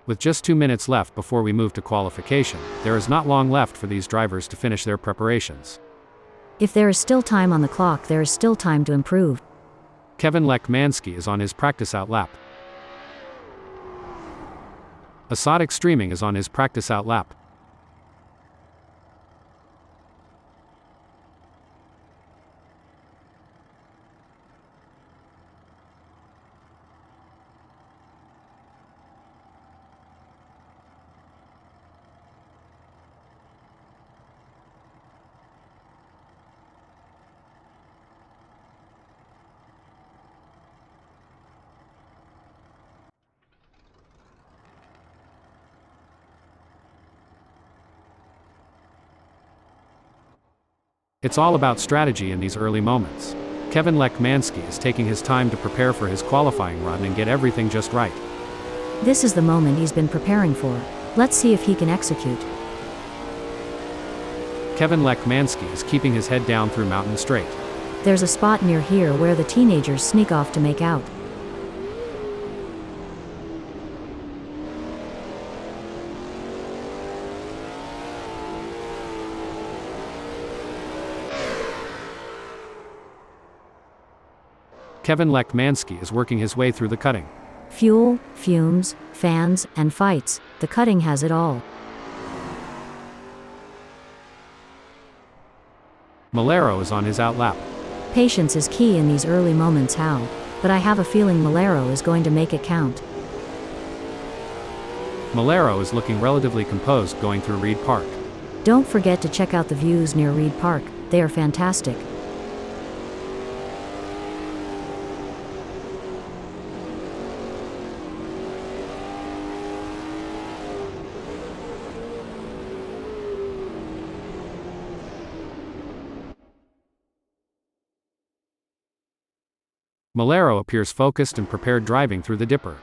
With just 2 minutes left before we move to qualification, there is not long left for these drivers to finish their preparations. If there is still time on the clock, there is still time to improve. Kevin Lekmanski is on his practice out lap. Assad Streaming is on his practice out lap. It's all about strategy in these early moments. Kevin Lekmanski is taking his time to prepare for his qualifying run and get everything just right. This is the moment he's been preparing for. Let's see if he can execute. Kevin Lekmanski is keeping his head down through Mountain Straight. There's a spot near here where the teenagers sneak off to make out. Kevin Lekmanski is working his way through the cutting. Fuel, fumes, fans, and fights, the cutting has it all. Malero is on his out lap. Patience is key in these early moments, Hal. But I have a feeling Malero is going to make it count. Malero is looking relatively composed going through Reed Park. Don't forget to check out the views near Reed Park, they are fantastic. Malero appears focused and prepared driving through the dipper.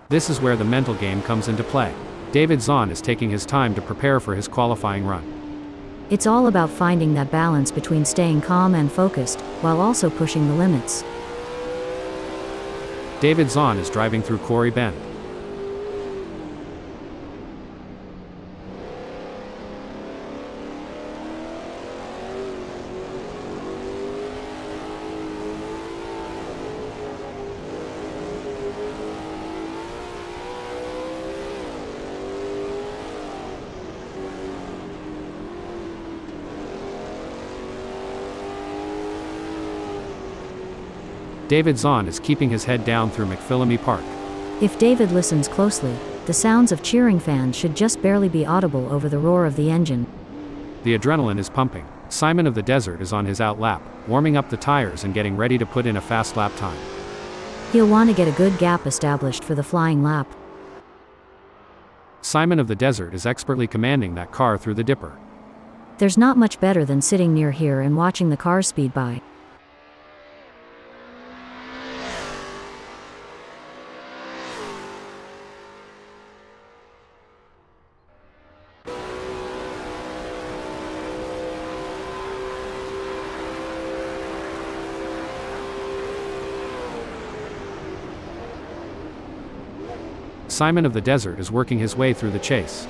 This is where the mental game comes into play. David Zahn is taking his time to prepare for his qualifying run. It's all about finding that balance between staying calm and focused, while also pushing the limits. David Zahn is driving through Quarry Bend. David Zahn is keeping his head down through McPhillamy Park. If David listens closely, the sounds of cheering fans should just barely be audible over the roar of the engine. The adrenaline is pumping. Simon of the Desert is on his out lap, warming up the tires and getting ready to put in a fast lap time. He'll want to get a good gap established for the flying lap. Simon of the Desert is expertly commanding that car through the dipper. There's not much better than sitting near here and watching the cars speed by. Simon of the Desert is working his way through the chase.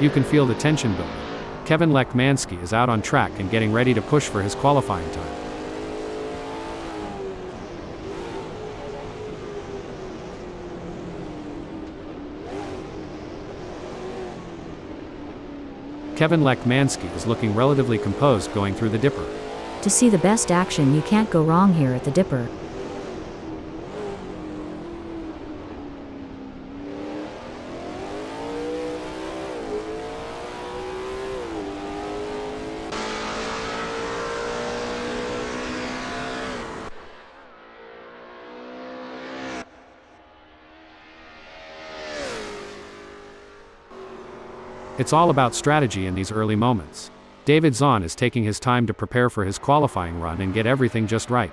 You can feel the tension building. Kevin Lekmanski is out on track and getting ready to push for his qualifying time. Kevin Lekmanski is looking relatively composed going through the dipper. To see the best action, you can't go wrong here at the dipper. It's all about strategy in these early moments. David Zahn is taking his time to prepare for his qualifying run and get everything just right.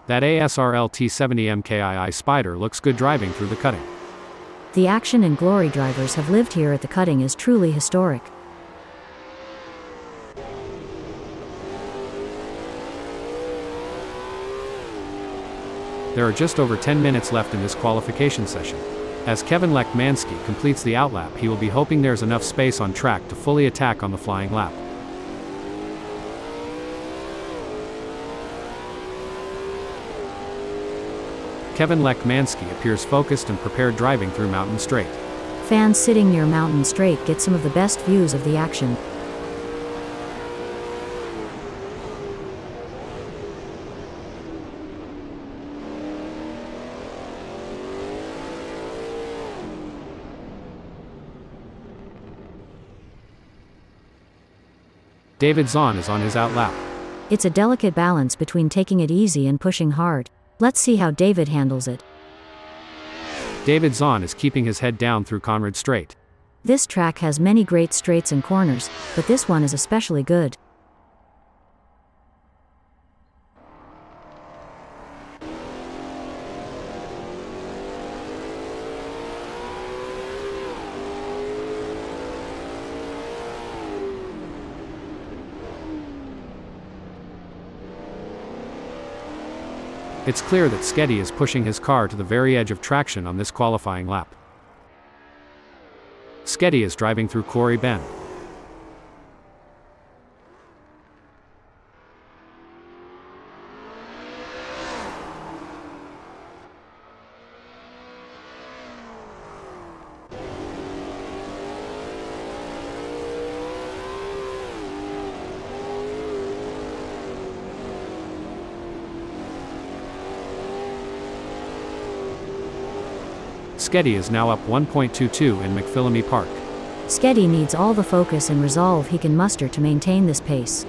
That ASRL T70 MkII Spyder looks good driving through the cutting. The action and glory drivers have lived here at the cutting is truly historic. There are just over 10 minutes left in this qualification session. As Kevin MkII completes the outlap, he will be hoping there's enough space on track to fully attack on the flying lap. Kevin MkII appears focused and prepared driving through Mountain Straight. Fans sitting near Mountain Straight get some of the best views of the action. David Zahn is on his outlap. It's a delicate balance between taking it easy and pushing hard. Let's see how David handles it. David Zahn is keeping his head down through Conrad Straight. This track has many great straights and corners, but this one is especially good. It's clear that Sketty is pushing his car to the very edge of traction on this qualifying lap. Sketty is driving through Quarry Bend. Sketty is now up 1.22 in McPhillamy Park. Sketty needs all the focus and resolve he can muster to maintain this pace.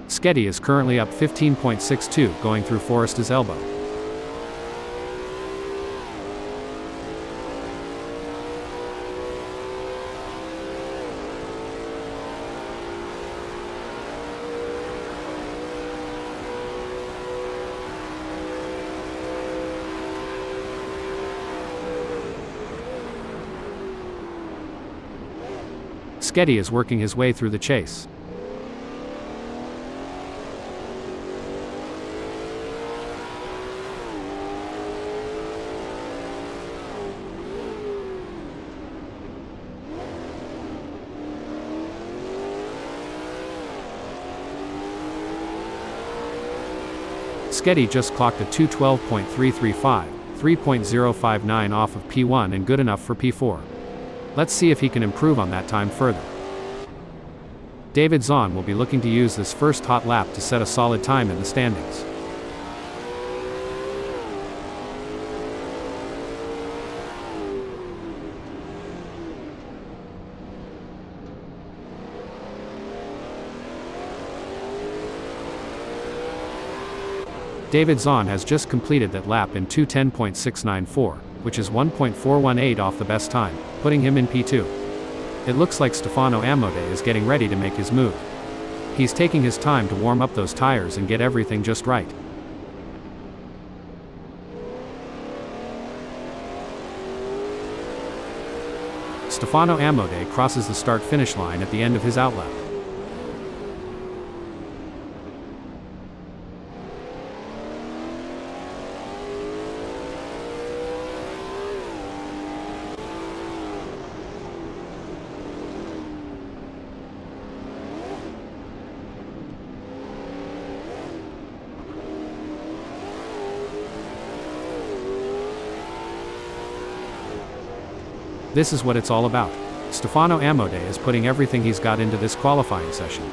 Sketty is currently up 15.62 going through Forrest's Elbow. Sketty is working his way through the chase. Sketty just clocked a 2:12.335, 3.059 off of P1 and good enough for P4. Let's see if he can improve on that time further. David Zahn will be looking to use this first hot lap to set a solid time in the standings. David Zahn has just completed that lap in 2:10.694, which is 1.418 off the best time, putting him in P2. It looks like Stefano Amode is getting ready to make his move. He's taking his time to warm up those tires and get everything just right. Stefano Amode crosses the start-finish line at the end of his outlap. This is what it's all about. Stefano Amode is putting everything he's got into this qualifying session.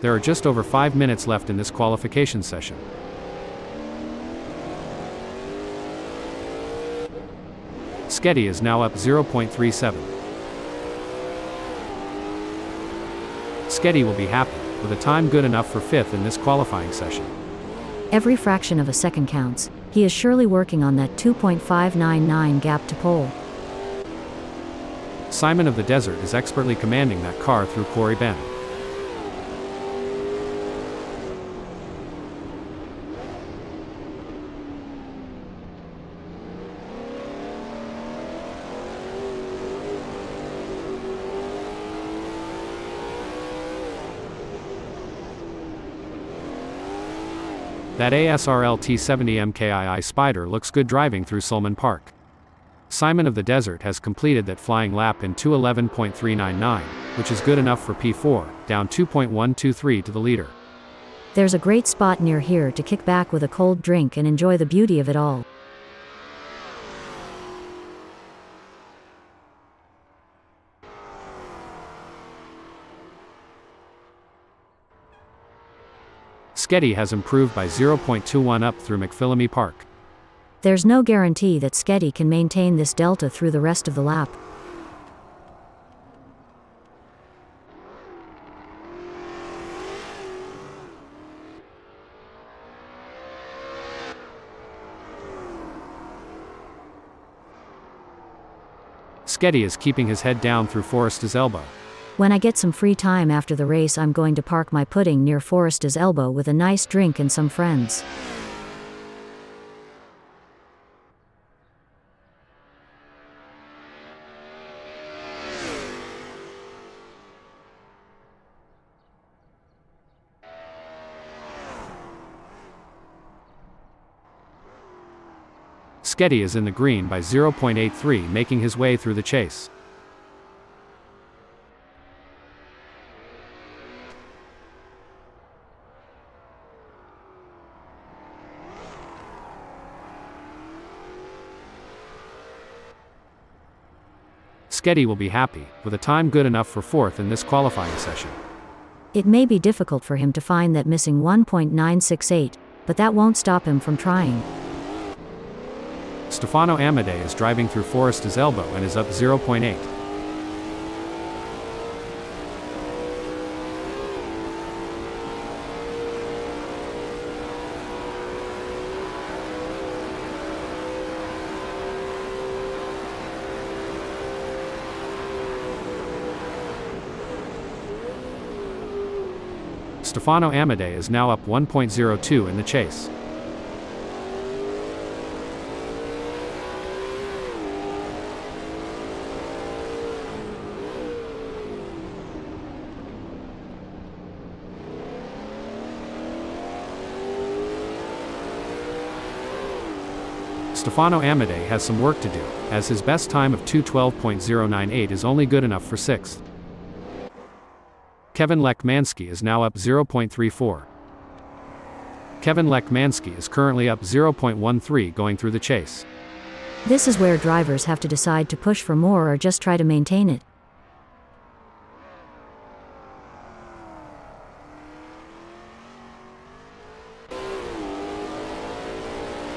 There are just over 5 minutes left in this qualification session. MkII is now up 0.37. MkII will be happy, with a time good enough for 5th in this qualifying session. Every fraction of a second counts. He is surely working on that 2.599 gap to pole. Simon of the Desert is expertly commanding that car through Quarry Bend. That ASRL T70 MkII Spyder looks good driving through Sulman Park. Simon of the Desert has completed that flying lap in 2:11.399, which is good enough for P4, down 2.123 to the leader. There's a great spot near here to kick back with a cold drink and enjoy the beauty of it all. MkII has improved by 0.21 up through McPhillamy Park. There's no guarantee that MkII can maintain this delta through the rest of the lap. MkII is keeping his head down through Forrest's Elbow. When I get some free time after the race, I'm going to park my pudding near Forrest's Elbow with a nice drink and some friends. MkII is in the green by 0.83, making his way through the chase. MkII will be happy, with a time good enough for 4th in this qualifying session. It may be difficult for him to find that missing 1.968, but that won't stop him from trying. Stefano Amadei is driving through Forrest's Elbow and is up 0.8. Stefano Amadei is now up 1.02 in the chase. Stefano Amadei has some work to do, as his best time of 2:12.098 is only good enough for 6th. Kevin Lekmanski is now up 0.34. Kevin Lekmanski is currently up 0.13 going through the chase. This is where drivers have to decide to push for more or just try to maintain it.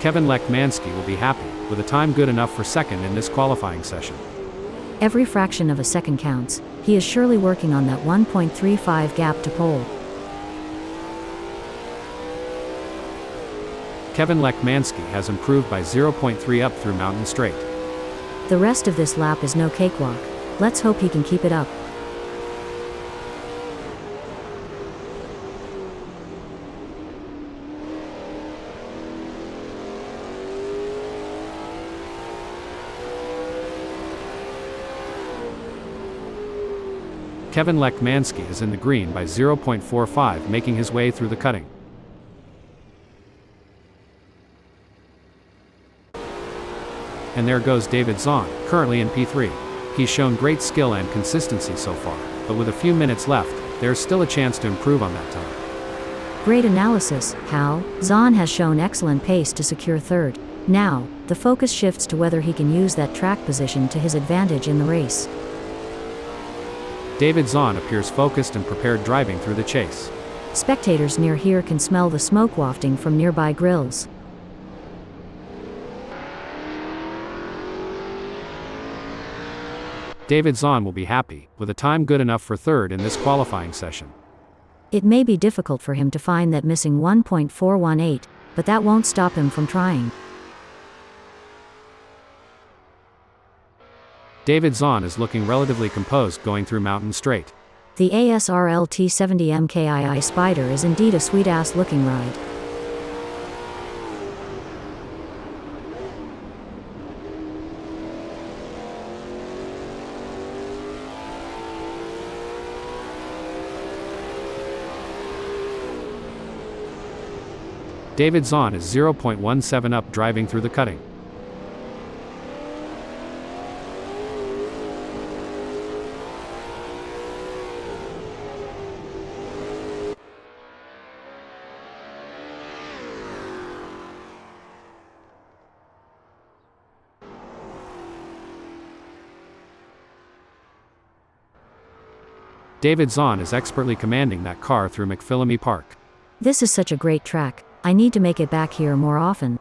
Kevin Lekmanski will be happy, with a time good enough for 2nd in this qualifying session. Every fraction of a second counts. He is surely working on that 1.35 gap to pole. Kevin Lekmanski has improved by 0.3 up through Mountain Straight. The rest of this lap is no cakewalk. Let's hope he can keep it up. Kevin Lekmanski is in the green by 0.45, making his way through the cutting. And there goes David Zahn, currently in P3. He's shown great skill and consistency so far, but with a few minutes left, there's still a chance to improve on that time. Great analysis, Hal. Zahn has shown excellent pace to secure 3rd. Now, the focus shifts to whether he can use that track position to his advantage in the race. David Zahn appears focused and prepared driving through the chase. Spectators near here can smell the smoke wafting from nearby grills. David Zahn will be happy, with a time good enough for third in this qualifying session. It may be difficult for him to find that missing 1.418, but that won't stop him from trying. David Zahn is looking relatively composed going through Mountain Straight. The ASRL T70 MkII Spyder is indeed a sweet-ass looking ride. David Zahn is 0.17 up driving through the cutting. David Zahn is expertly commanding that car through McPhillamy Park. This is such a great track. I need to make it back here more often.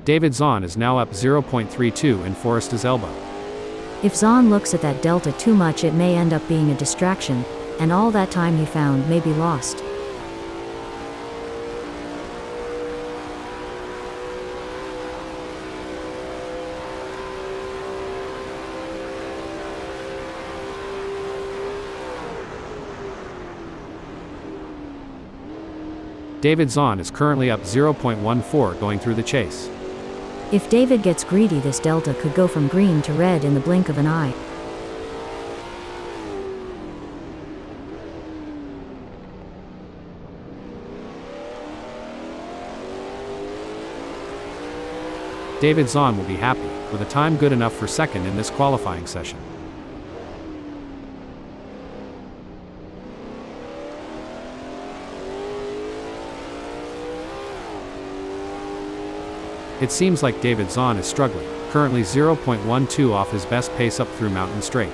David Zahn is now up 0.32 in Forrest's elbow. If Zahn looks at that delta too much, it may end up being a distraction, and all that time he found may be lost. David Zahn is currently up 0.14 going through the chase. If David gets greedy, this delta could go from green to red in the blink of an eye. David Zahn will be happy, with a time good enough for second in this qualifying session. It seems like David Zahn is struggling, currently 0.12 off his best pace up through Mountain Straight.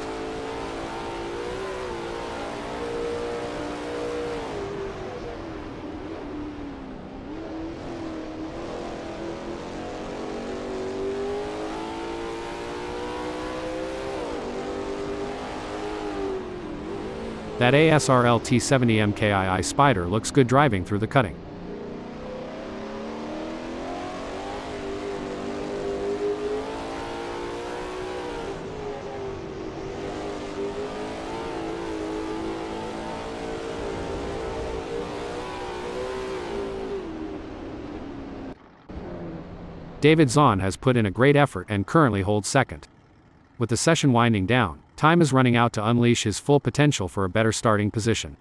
That ASRL T70 MkII Spyder looks good driving through the cutting. David Zahn has put in a great effort and currently holds second. With the session winding down, time is running out to unleash his full potential for a better starting position.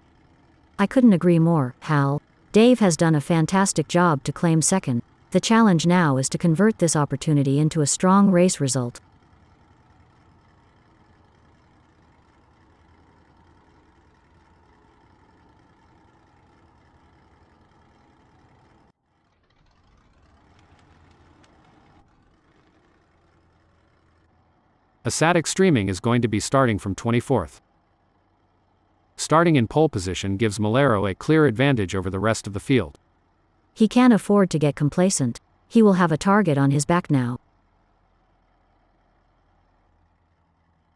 I couldn't agree more, Hal. Dave has done a fantastic job to claim second. The challenge now is to convert this opportunity into a strong race result. Asatic streaming is going to be starting from 24th. Starting in pole position gives Malero a clear advantage over the rest of the field. He can't afford to get complacent. He will have a target on his back now.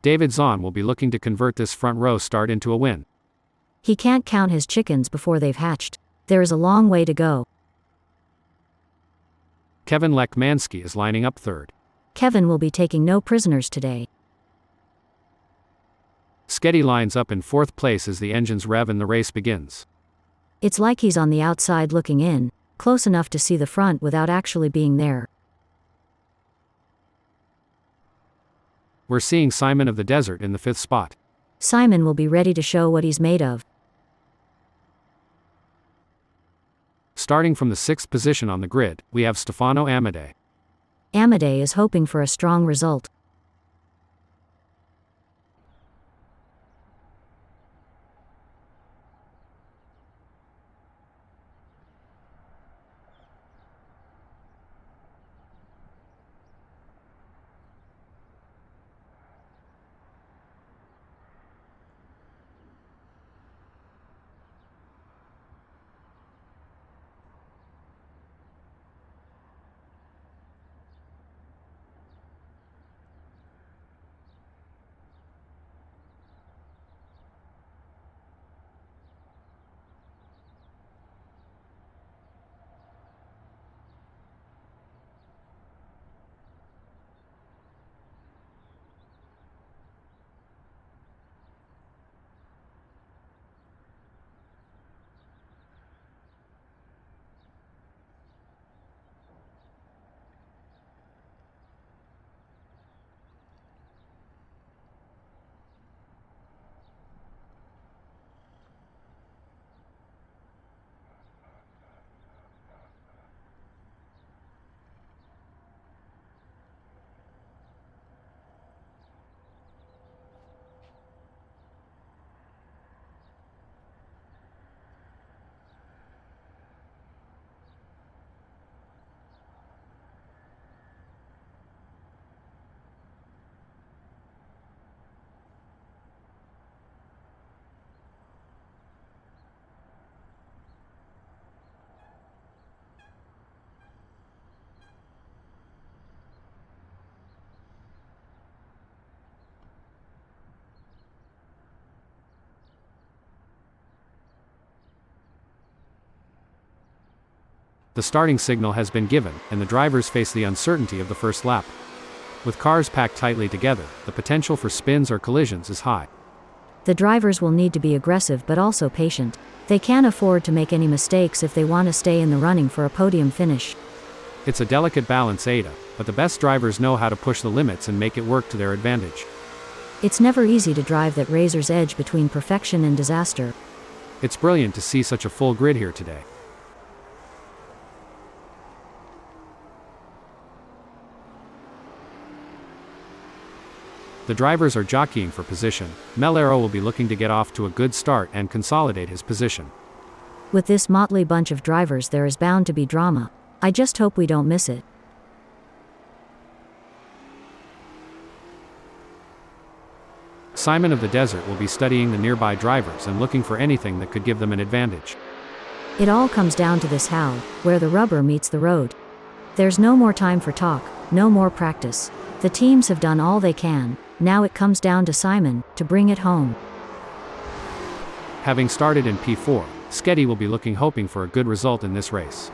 David Zahn will be looking to convert this front row start into a win. He can't count his chickens before they've hatched. There is a long way to go. Kevin Lekmansky is lining up third. Kevin will be taking no prisoners today. Sketty lines up in fourth place as the engines rev and the race begins. It's like he's on the outside looking in, close enough to see the front without actually being there. We're seeing Simon of the Desert in the fifth spot. Simon will be ready to show what he's made of. Starting from the sixth position on the grid, we have Stefano Amadei. Amadei is hoping for a strong result. The starting signal has been given, and the drivers face the uncertainty of the first lap. With cars packed tightly together, the potential for spins or collisions is high. The drivers will need to be aggressive but also patient. They can't afford to make any mistakes if they want to stay in the running for a podium finish. It's a delicate balance, Ada, but the best drivers know how to push the limits and make it work to their advantage. It's never easy to drive that razor's edge between perfection and disaster. It's brilliant to see such a full grid here today. The drivers are jockeying for position. MkII will be looking to get off to a good start and consolidate his position. With this motley bunch of drivers, there is bound to be drama. I just hope we don't miss it. Simon of the Desert will be studying the nearby drivers and looking for anything that could give them an advantage. It all comes down to this how, where the rubber meets the road. There's no more time for talk, no more practice. The teams have done all they can. Now it comes down to Simon, to bring it home. Having started in P4, MkII will be hoping for a good result in this race.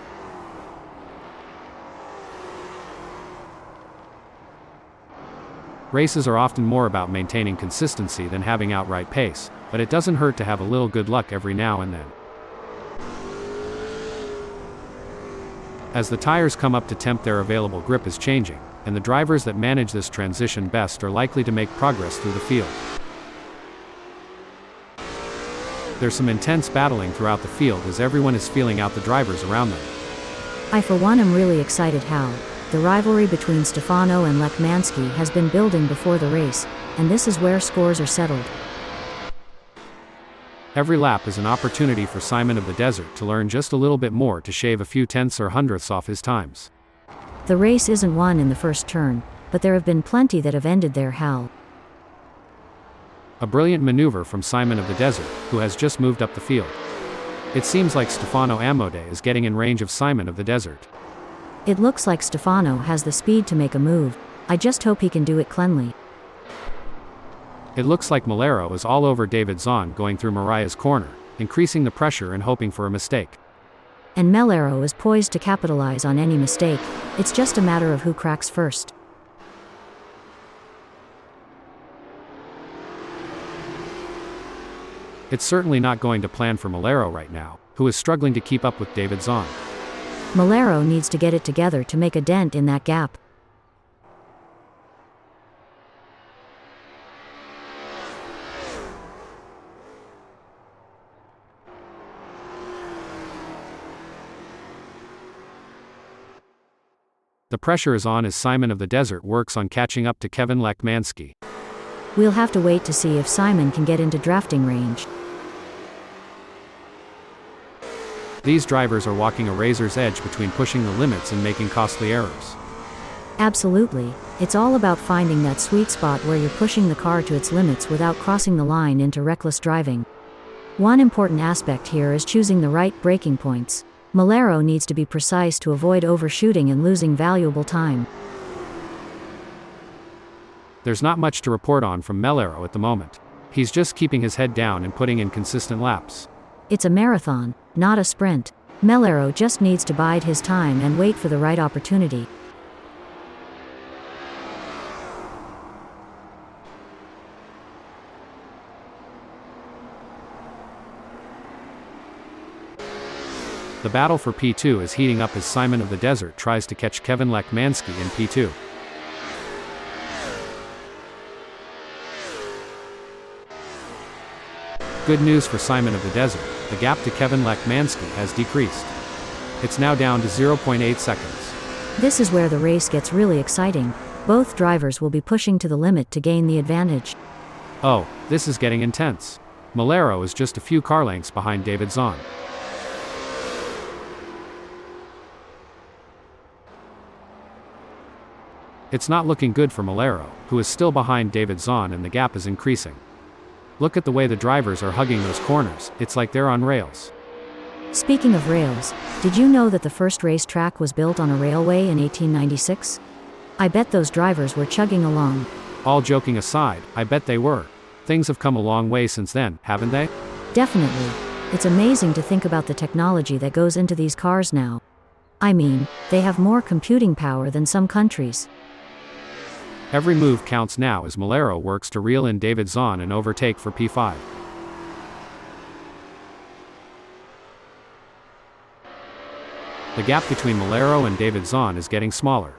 Races are often more about maintaining consistency than having outright pace, but it doesn't hurt to have a little good luck every now and then. As the tires come up to temp, their available grip is changing, and the drivers that manage this transition best are likely to make progress through the field. There's some intense battling throughout the field as everyone is feeling out the drivers around them. I for one am really excited how the rivalry between Stefano and MkII has been building before the race, and this is where scores are settled. Every lap is an opportunity for Simon of the Desert to learn just a little bit more to shave a few tenths or hundredths off his times. The race isn't won in the first turn, but there have been plenty that have ended there. Hal. A brilliant maneuver from Simon of the Desert, who has just moved up the field. It seems like Stefano MkII is getting in range of Simon of the Desert. It looks like Stefano has the speed to make a move. I just hope he can do it cleanly. It looks like MkII is all over David Zahn going through Mariah's corner, increasing the pressure and hoping for a mistake. And MkII is poised to capitalize on any mistake. It's just a matter of who cracks first. It's certainly not going to plan for MkII right now, who is struggling to keep up with David Zahn. MkII needs to get it together to make a dent in that gap. The pressure is on as Simon of the Desert works on catching up to Kevin MkII. We'll have to wait to see if Simon can get into drafting range. These drivers are walking a razor's edge between pushing the limits and making costly errors. Absolutely. It's all about finding that sweet spot where you're pushing the car to its limits without crossing the line into reckless driving. One important aspect here is choosing the right braking points. MkII needs to be precise to avoid overshooting and losing valuable time. There's not much to report on from MkII at the moment. He's just keeping his head down and putting in consistent laps. It's a marathon, not a sprint. MkII just needs to bide his time and wait for the right opportunity. The battle for P2 is heating up as Simon of the Desert tries to catch Kevin MkII in P2. Good news for Simon of the Desert, the gap to Kevin MkII has decreased. It's now down to 0.8 seconds. This is where the race gets really exciting. Both drivers will be pushing to the limit to gain the advantage. Oh, this is getting intense. MkII is just a few car lengths behind David Zahn. It's not looking good for MkII, who is still behind David Zahn, and the gap is increasing. Look at the way the drivers are hugging those corners, it's like they're on rails. Speaking of rails, did you know that the first racetrack was built on a railway in 1896? I bet those drivers were chugging along. All joking aside, I bet they were. Things have come a long way since then, haven't they? Definitely. It's amazing to think about the technology that goes into these cars now. I mean, they have more computing power than some countries. Every move counts now as Malero works to reel in David Zahn and overtake for P5. The gap between Malero and David Zahn is getting smaller.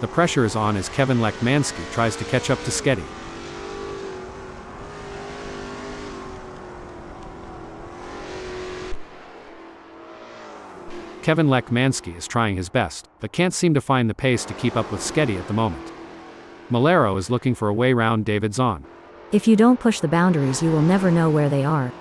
The pressure is on as Kevin Lekmansky tries to catch up to Sketty. Kevin Lekmansky is trying his best, but can't seem to find the pace to keep up with Sketty at the moment. Malero is looking for a way round David Zahn. If you don't push the boundaries, you will never know where they are.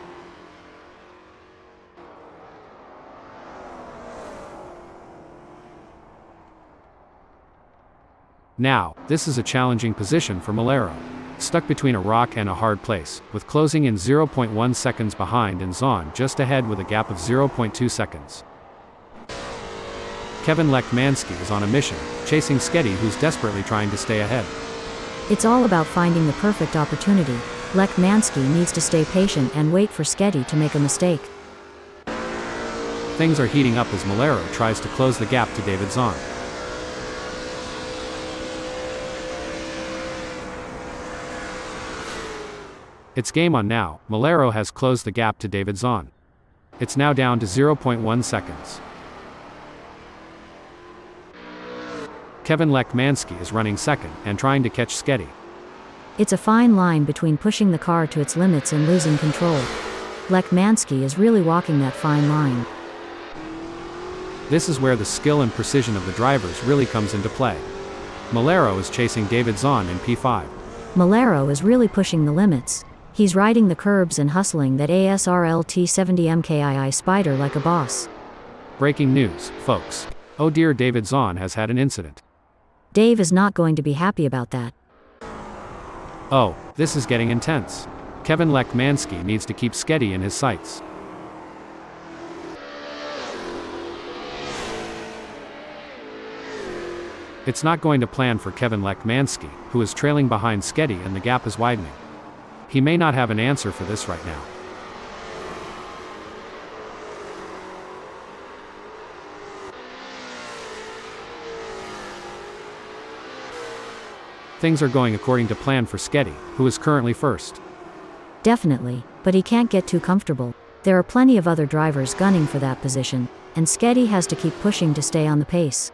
Now, this is a challenging position for Malero. Stuck between a rock and a hard place, with closing in 0.1 seconds behind and Zahn just ahead with a gap of 0.2 seconds. Kevin Lekmansky is on a mission, chasing Sketty, who's desperately trying to stay ahead. It's all about finding the perfect opportunity. Lekmansky needs to stay patient and wait for Sketty to make a mistake. Things are heating up as Malero tries to close the gap to David Zahn. It's game on now. Malero has closed the gap to David Zahn. It's now down to 0.1 seconds. Kevin Lekmansky is running second and trying to catch Sketty. It's a fine line between pushing the car to its limits and losing control. Lekmansky is really walking that fine line. This is where the skill and precision of the drivers really comes into play. Malero is chasing David Zahn in P5. Malero is really pushing the limits. He's riding the curbs and hustling that ASRL T70 MkII Spyder like a boss. Breaking news, folks. Oh dear, David Zahn has had an incident. Dave is not going to be happy about that. Oh, this is getting intense. Kevin Lekmansky needs to keep Sketty in his sights. It's not going to plan for Kevin Lekmansky, who is trailing behind Sketty and the gap is widening. He may not have an answer for this right now. Things are going according to plan for Sketty, who is currently first. Definitely, but he can't get too comfortable. There are plenty of other drivers gunning for that position, and Sketty has to keep pushing to stay on the pace.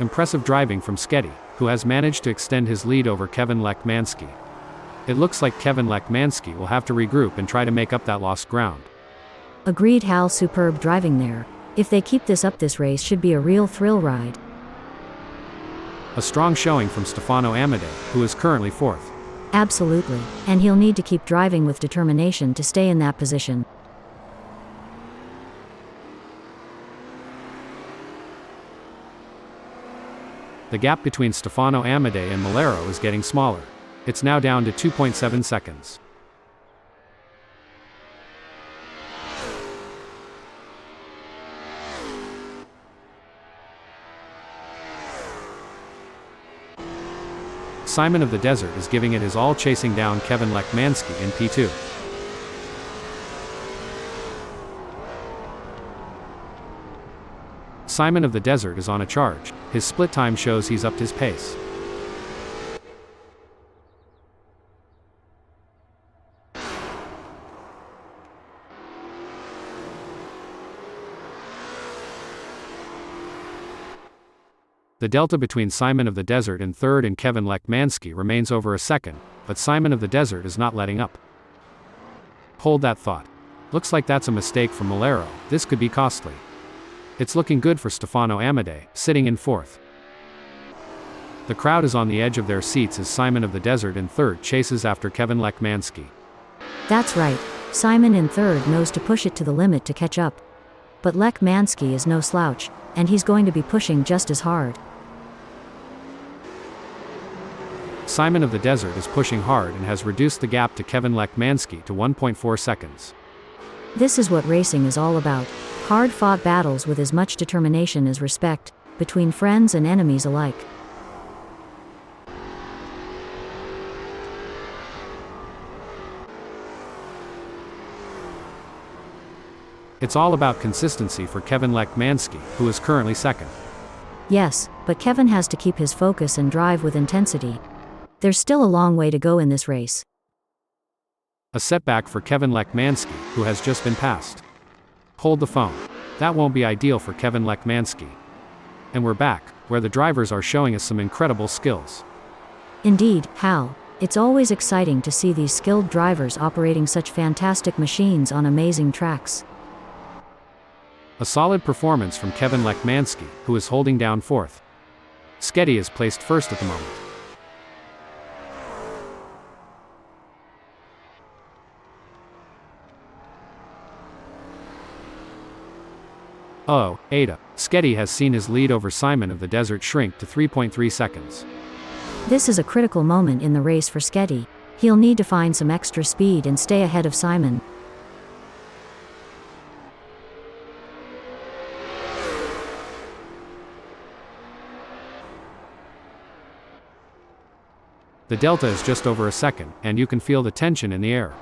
Impressive driving from Sketty, who has managed to extend his lead over Kevin Lekmansky. It looks like Kevin Lekmansky will have to regroup and try to make up that lost ground. Agreed, Hal. Superb driving there. If they keep this up, this race should be a real thrill ride. A strong showing from Stefano Amadei, who is currently fourth. Absolutely, and he'll need to keep driving with determination to stay in that position. The gap between Stefano Amadei and Malero is getting smaller. It's now down to 2.7 seconds. Simon of the Desert is giving it his all, chasing down Kevin Lekmansky in P2. Simon of the Desert is on a charge. His split time shows he's upped his pace. The delta between Simon of the Desert in third and Kevin Lekmansky remains over a second, but Simon of the Desert is not letting up. Hold that thought. Looks like that's a mistake from Malero. This could be costly. It's looking good for Stefano Amadei, sitting in fourth. The crowd is on the edge of their seats as Simon of the Desert in third chases after Kevin Lekmansky. That's right. Simon in third knows to push it to the limit to catch up. But Lekmansky is no slouch, and he's going to be pushing just as hard. Simon of the Desert is pushing hard and has reduced the gap to Kevin Lekmansky to 1.4 seconds. This is what racing is all about. Hard-fought battles with as much determination as respect, between friends and enemies alike. It's all about consistency for Kevin Lekmanski, who is currently second. Yes, but Kevin has to keep his focus and drive with intensity. There's still a long way to go in this race. A setback for Kevin Lekmanski, who has just been passed. Hold the phone. That won't be ideal for Kevin Lekmanski. And we're back, where the drivers are showing us some incredible skills. Indeed, Hal. It's always exciting to see these skilled drivers operating such fantastic machines on amazing tracks. A solid performance from Kevin Lekmanski, who is holding down fourth. Sketty is placed first at the moment. Oh, Ada. Sketty has seen his lead over Simon of the Desert shrink to 3.3 seconds. This is a critical moment in the race for Sketty. He'll need to find some extra speed and stay ahead of Simon. The delta is just over a second, and you can feel the tension in the air.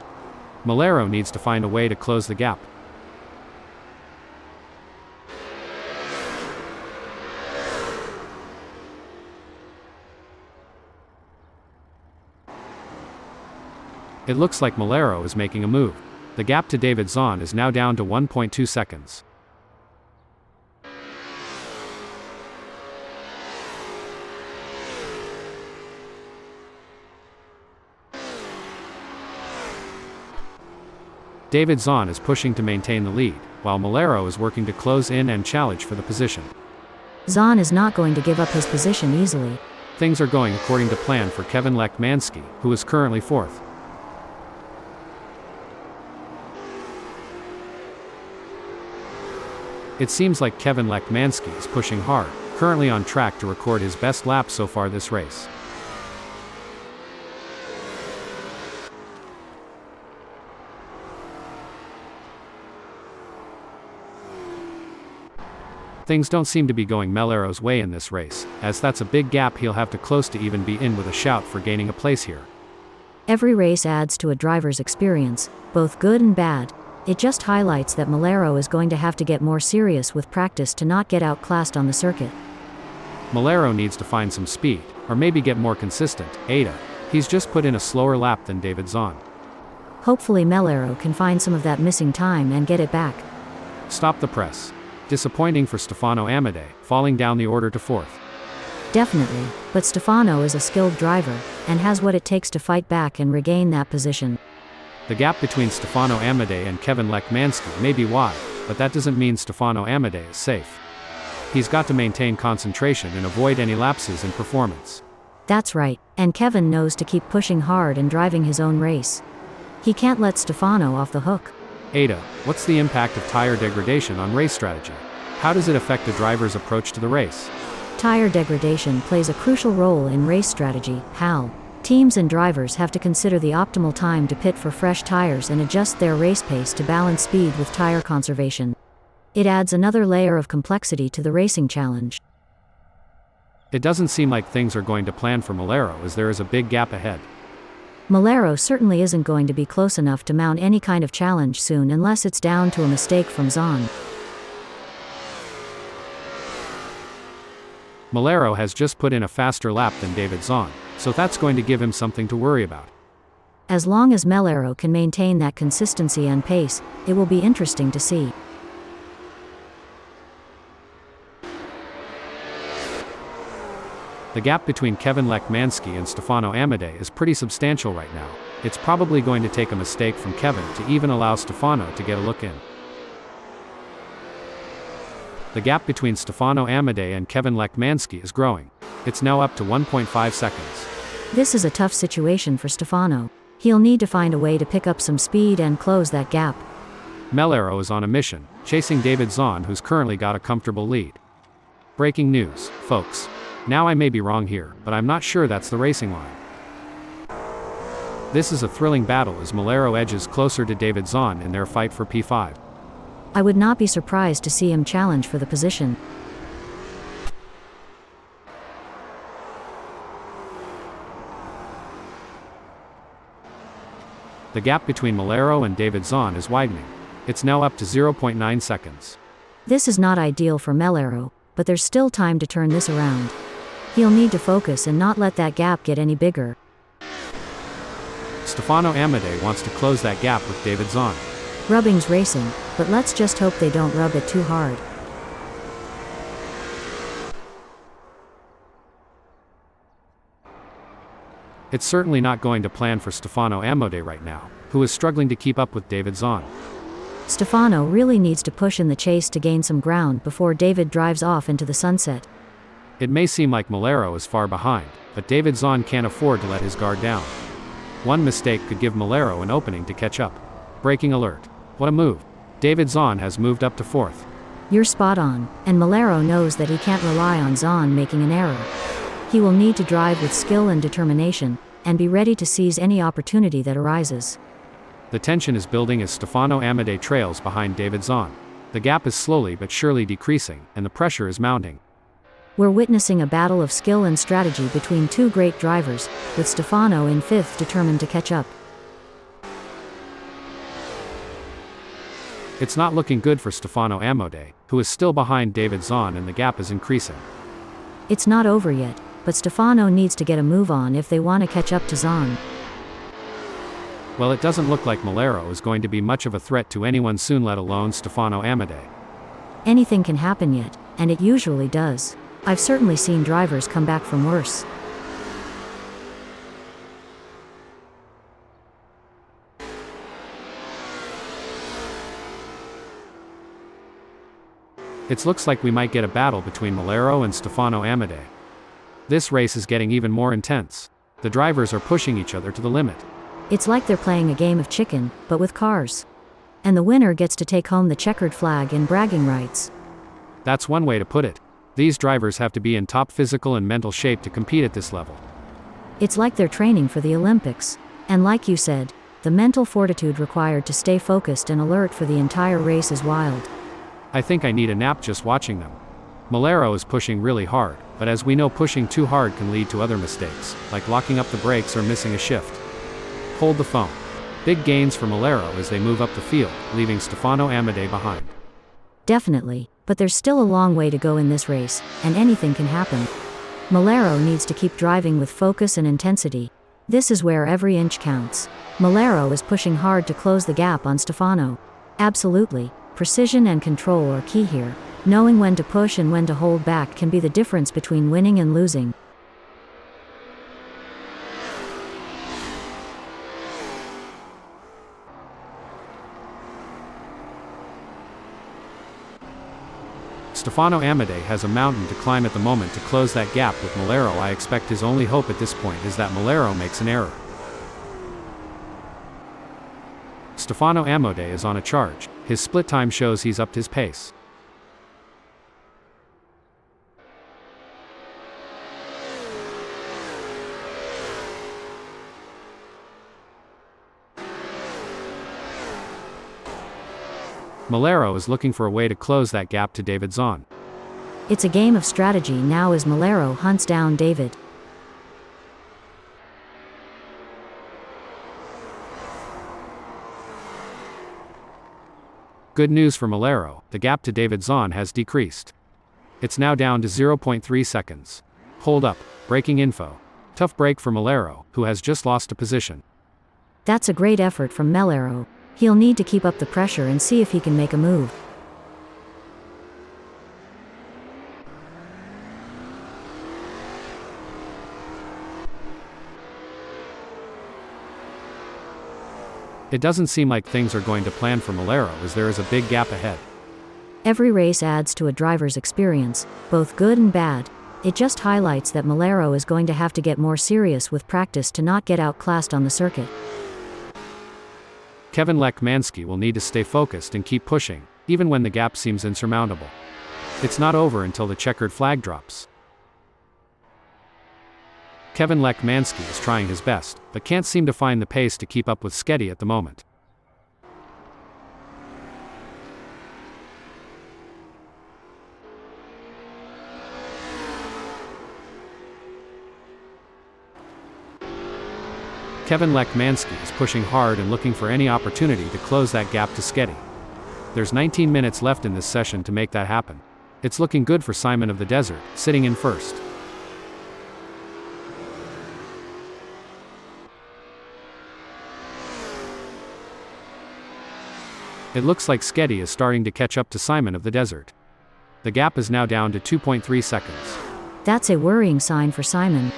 Malero needs to find a way to close the gap. It looks like Malero is making a move. The gap to David Zahn is now down to 1.2 seconds. David Zahn is pushing to maintain the lead, while Malero is working to close in and challenge for the position. Zahn is not going to give up his position easily. Things are going according to plan for Kevin Lekmanski, who is currently fourth. It seems like Kevin Lekmanski is pushing hard, currently on track to record his best lap so far this race. Things don't seem to be going Malero's way in this race, as that's a big gap he'll have to close to even be in with a shout for gaining a place here. Every race adds to a driver's experience, both good and bad. It just highlights that Malero is going to have to get more serious with practice to not get outclassed on the circuit. Malero needs to find some speed, or maybe get more consistent. Ada. He's just put in a slower lap than David Zahn. Hopefully Malero can find some of that missing time and get it back. Stop the press. Disappointing for Stefano Amadei, falling down the order to fourth. Definitely, but Stefano is a skilled driver, and has what it takes to fight back and regain that position. The gap between Stefano Amadei and Kevin Lekmanski may be wide, but that doesn't mean Stefano Amadei is safe. He's got to maintain concentration and avoid any lapses in performance. That's right, and Kevin knows to keep pushing hard and driving his own race. He can't let Stefano off the hook. Ada, what's the impact of tire degradation on race strategy? How does it affect a driver's approach to the race? Tire degradation plays a crucial role in race strategy, Hal. Teams and drivers have to consider the optimal time to pit for fresh tires and adjust their race pace to balance speed with tire conservation. It adds another layer of complexity to the racing challenge. It doesn't seem like things are going to plan for Malero as there is a big gap ahead. Malero certainly isn't going to be close enough to mount any kind of challenge soon unless it's down to a mistake from Zahn. Malero has just put in a faster lap than David Zahn, so that's going to give him something to worry about. As long as Malero can maintain that consistency and pace, it will be interesting to see. The gap between Kevin Lekmanski and Stefano Amadei is pretty substantial right now. It's probably going to take a mistake from Kevin to even allow Stefano to get a look in. The gap between Stefano Amadei and Kevin Lekmanski is growing. It's now up to 1.5 seconds. This is a tough situation for Stefano. He'll need to find a way to pick up some speed and close that gap. Malero is on a mission, chasing David Zahn, who's currently got a comfortable lead. Breaking news, folks. Now I may be wrong here, but I'm not sure that's the racing line. This is a thrilling battle as Malero edges closer to David Zahn in their fight for P5. I would not be surprised to see him challenge for the position. The gap between Malero and David Zahn is widening. It's now up to 0.9 seconds. This is not ideal for MkII, but there's still time to turn this around. He'll need to focus and not let that gap get any bigger. Stefano Amadei wants to close that gap with David Zahn. Rubbing's racing, but let's just hope they don't rub it too hard. It's certainly not going to plan for Stefano Amadei right now, who is struggling to keep up with David Zahn. Stefano really needs to push in the chase to gain some ground before David drives off into the sunset. It may seem like MkII is far behind, but David Zahn can't afford to let his guard down. One mistake could give MkII an opening to catch up. Braking alert. What a move. David Zahn has moved up to 4th. You're spot on, and MkII knows that he can't rely on Zahn making an error. He will need to drive with skill and determination, and be ready to seize any opportunity that arises. The tension is building as Stefano Amadei trails behind David Zahn. The gap is slowly but surely decreasing, and the pressure is mounting. We're witnessing a battle of skill and strategy between two great drivers, with Stefano in 5th determined to catch up. It's not looking good for Stefano Amadei, who is still behind David Zahn, and the gap is increasing. It's not over yet, but Stefano needs to get a move on if they want to catch up to Zahn. Well, it doesn't look like MkII is going to be much of a threat to anyone soon, let alone Stefano Amadei. Anything can happen yet, and it usually does. I've certainly seen drivers come back from worse. It looks like we might get a battle between MkII and Stefano Amadei. This race is getting even more intense. The drivers are pushing each other to the limit. It's like they're playing a game of chicken, but with cars. And the winner gets to take home the checkered flag and bragging rights. That's one way to put it. These drivers have to be in top physical and mental shape to compete at this level. It's like they're training for the Olympics. And like you said, the mental fortitude required to stay focused and alert for the entire race is wild. I think I need a nap just watching them. MkII is pushing really hard, but as we know, pushing too hard can lead to other mistakes, like locking up the brakes or missing a shift. Hold the phone. Big gains for MkII as they move up the field, leaving Stefano Amadei behind. Definitely, but there's still a long way to go in this race, and anything can happen. MkII needs to keep driving with focus and intensity. This is where every inch counts. MkII is pushing hard to close the gap on Stefano. Absolutely, precision and control are key here. Knowing when to push and when to hold back can be the difference between winning and losing. Stefano Amadei has a mountain to climb at the moment to close that gap with MkII. I expect his only hope at this point is that MkII makes an error. Stefano Amadei is on a charge. His split time shows he's upped his pace. MkII is looking for a way to close that gap to David Zahn. It's a game of strategy now as MkII hunts down David. Good news for MkII, the gap to David Zahn has decreased. It's now down to 0.3 seconds. Hold up, braking info. Tough break for MkII, who has just lost a position. That's a great effort from MkII. He'll need to keep up the pressure and see if he can make a move. It doesn't seem like things are going to plan for MkII as there is a big gap ahead. Every race adds to a driver's experience, both good and bad. It just highlights that MkII is going to have to get more serious with practice to not get outclassed on the circuit. Kevin MkII will need to stay focused and keep pushing, even when the gap seems insurmountable. It's not over until the checkered flag drops. Kevin MkII is trying his best, but can't seem to find the pace to keep up with Sketty at the moment. Kevin MkII is pushing hard and looking for any opportunity to close that gap to Sketty. There's 19 minutes left in this session to make that happen. It's looking good for Simon of the Desert, sitting in first. It looks like Sketty is starting to catch up to Simon of the Desert. The gap is now down to 2.3 seconds. That's a worrying sign for Simon.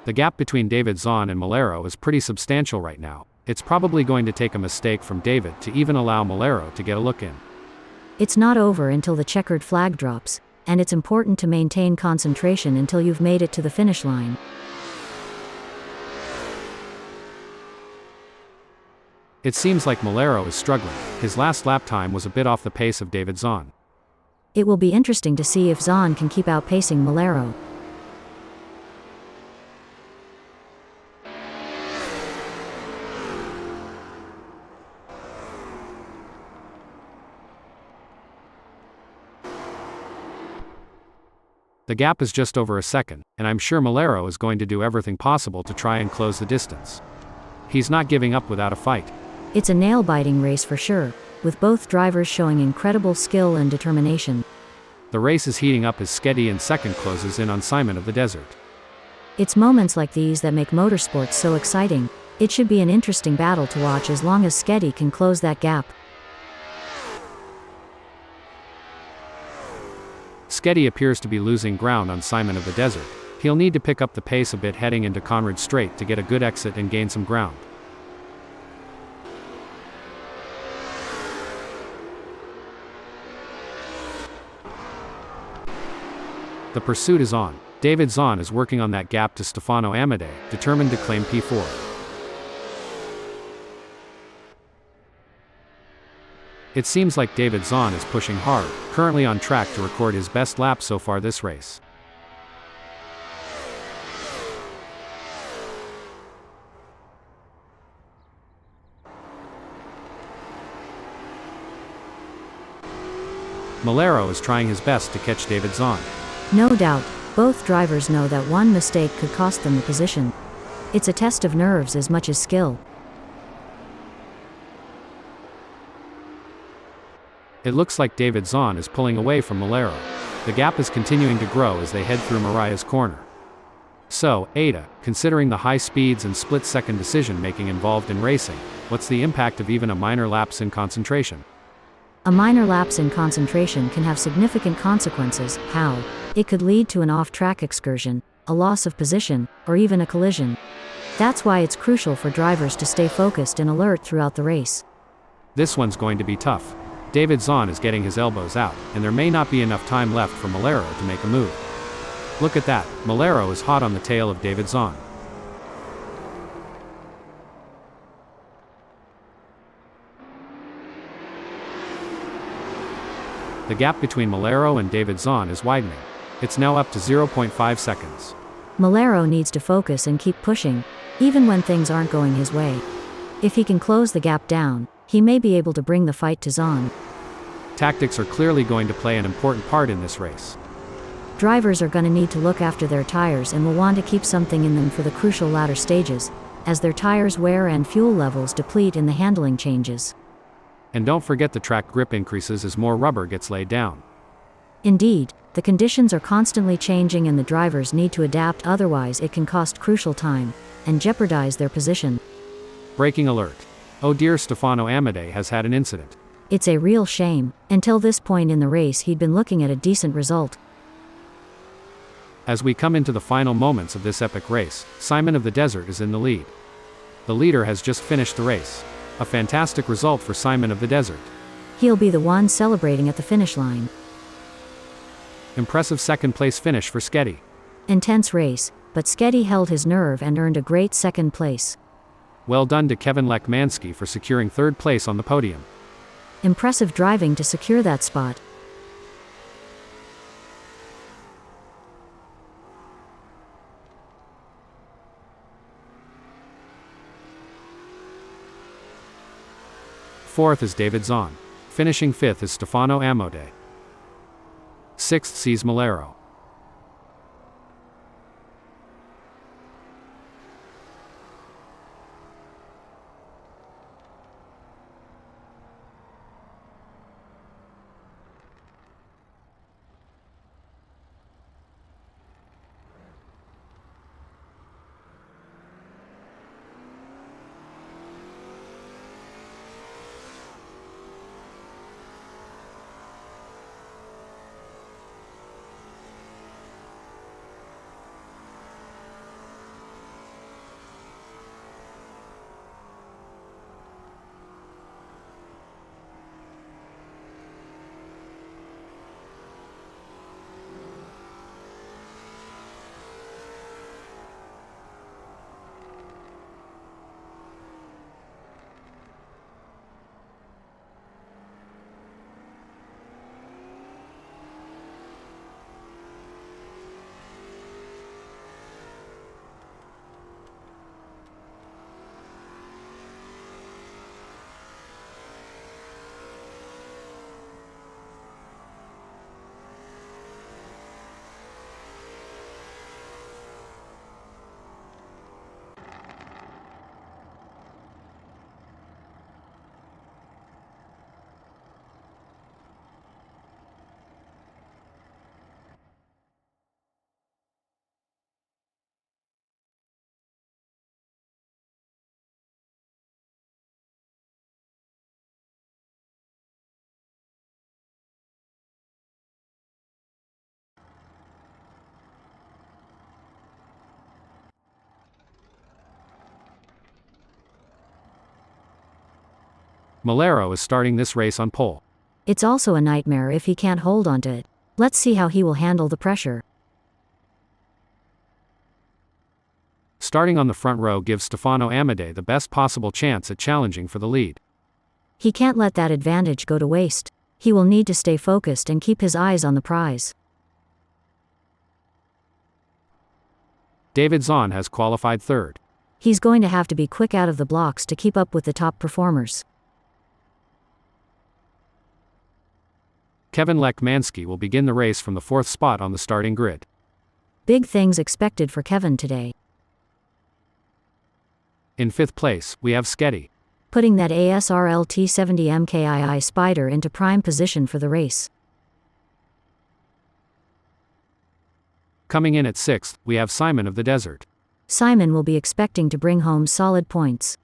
The gap between David Zahn and Malero is pretty substantial right now. It's probably going to take a mistake from David to even allow Malero to get a look in. It's not over until the checkered flag drops, and it's important to maintain concentration until you've made it to the finish line. It seems like Malero is struggling. His last lap time was a bit off the pace of David Zahn. It will be interesting to see if Zahn can keep outpacing Malero. The gap is just over a second, and I'm sure Malero is going to do everything possible to try and close the distance. He's not giving up without a fight. It's a nail-biting race for sure, with both drivers showing incredible skill and determination. The race is heating up as Sketty in second closes in on Simon of the Desert. It's moments like these that make motorsports so exciting. It should be an interesting battle to watch as long as Sketty can close that gap. Sketty appears to be losing ground on Simon of the Desert. He'll need to pick up the pace a bit heading into Conrad Strait to get a good exit and gain some ground. The pursuit is on. David Zahn is working on that gap to Stefano Amadei, determined to claim P4. It seems like David Zahn is pushing hard, currently on track to record his best lap so far this race. Malero is trying his best to catch David Zahn. No doubt, both drivers know that one mistake could cost them the position. It's a test of nerves as much as skill. It looks like David Zahn is pulling away from Malero. The gap is continuing to grow as they head through Mariah's corner. So, Ada, considering the high speeds and split-second decision-making involved in racing, what's the impact of even a minor lapse in concentration? A minor lapse in concentration can have significant consequences. How? It could lead to an off-track excursion, a loss of position, or even a collision. That's why it's crucial for drivers to stay focused and alert throughout the race. This one's going to be tough. David Zahn is getting his elbows out, and there may not be enough time left for Malero to make a move. Look at that, Malero is hot on the tail of David Zahn. The gap between Malero and David Zahn is widening. It's now up to 0.5 seconds. Malero needs to focus and keep pushing, even when things aren't going his way. If he can close the gap down, he may be able to bring the fight to Zahn. Tactics are clearly going to play an important part in this race. Drivers are going to need to look after their tires and will want to keep something in them for the crucial latter stages, as their tires wear and fuel levels deplete in the handling changes. And don't forget the track grip increases as more rubber gets laid down. Indeed, the conditions are constantly changing and the drivers need to adapt, otherwise it can cost crucial time and jeopardize their position. Braking alert. Oh dear, Stefano Amadei has had an incident. It's a real shame. Until this point in the race he'd been looking at a decent result. As we come into the final moments of this epic race, Simon of the Desert is in the lead. The leader has just finished the race. A fantastic result for Simon of the Desert. He'll be the one celebrating at the finish line. Impressive second place finish for Sketty. Intense race, but Sketty held his nerve and earned a great second place. Well done to Kevin Lekmanski for securing third place on the podium. Impressive driving to secure that spot. Fourth is David Zahn. Finishing 5th is Stefano Amodei. 6th sees Malero. Malero is starting this race on pole. It's also a nightmare if he can't hold onto it. Let's see how he will handle the pressure. Starting on the front row gives Stefano Amodei the best possible chance at challenging for the lead. He can't let that advantage go to waste. He will need to stay focused and keep his eyes on the prize. David Zahn has qualified 3rd. He's going to have to be quick out of the blocks to keep up with the top performers. Kevin Lekmansky will begin the race from the 4th spot on the starting grid. Big things expected for Kevin today. In 5th place, we have Sketty, putting that ASRL T70 MkII Spyder into prime position for the race. Coming in at 6th, we have Simon of the Desert. Simon will be expecting to bring home solid points.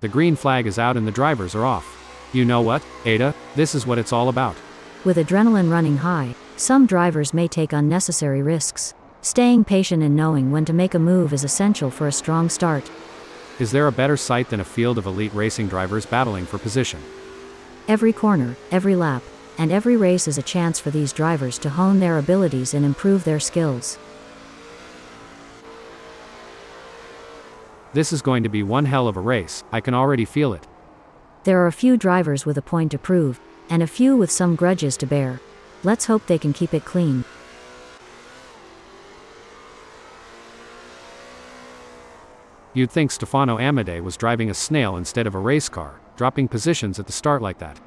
The green flag is out and the drivers are off. You know what, Ada? This is what it's all about. With adrenaline running high, some drivers may take unnecessary risks. Staying patient and knowing when to make a move is essential for a strong start. Is there a better sight than a field of elite racing drivers battling for position? Every corner, every lap, and every race is a chance for these drivers to hone their abilities and improve their skills. This is going to be one hell of a race, I can already feel it. There are a few drivers with a point to prove, and a few with some grudges to bear. Let's hope they can keep it clean. You'd think Stefano Amadei was driving a snail instead of a race car, dropping positions at the start like that.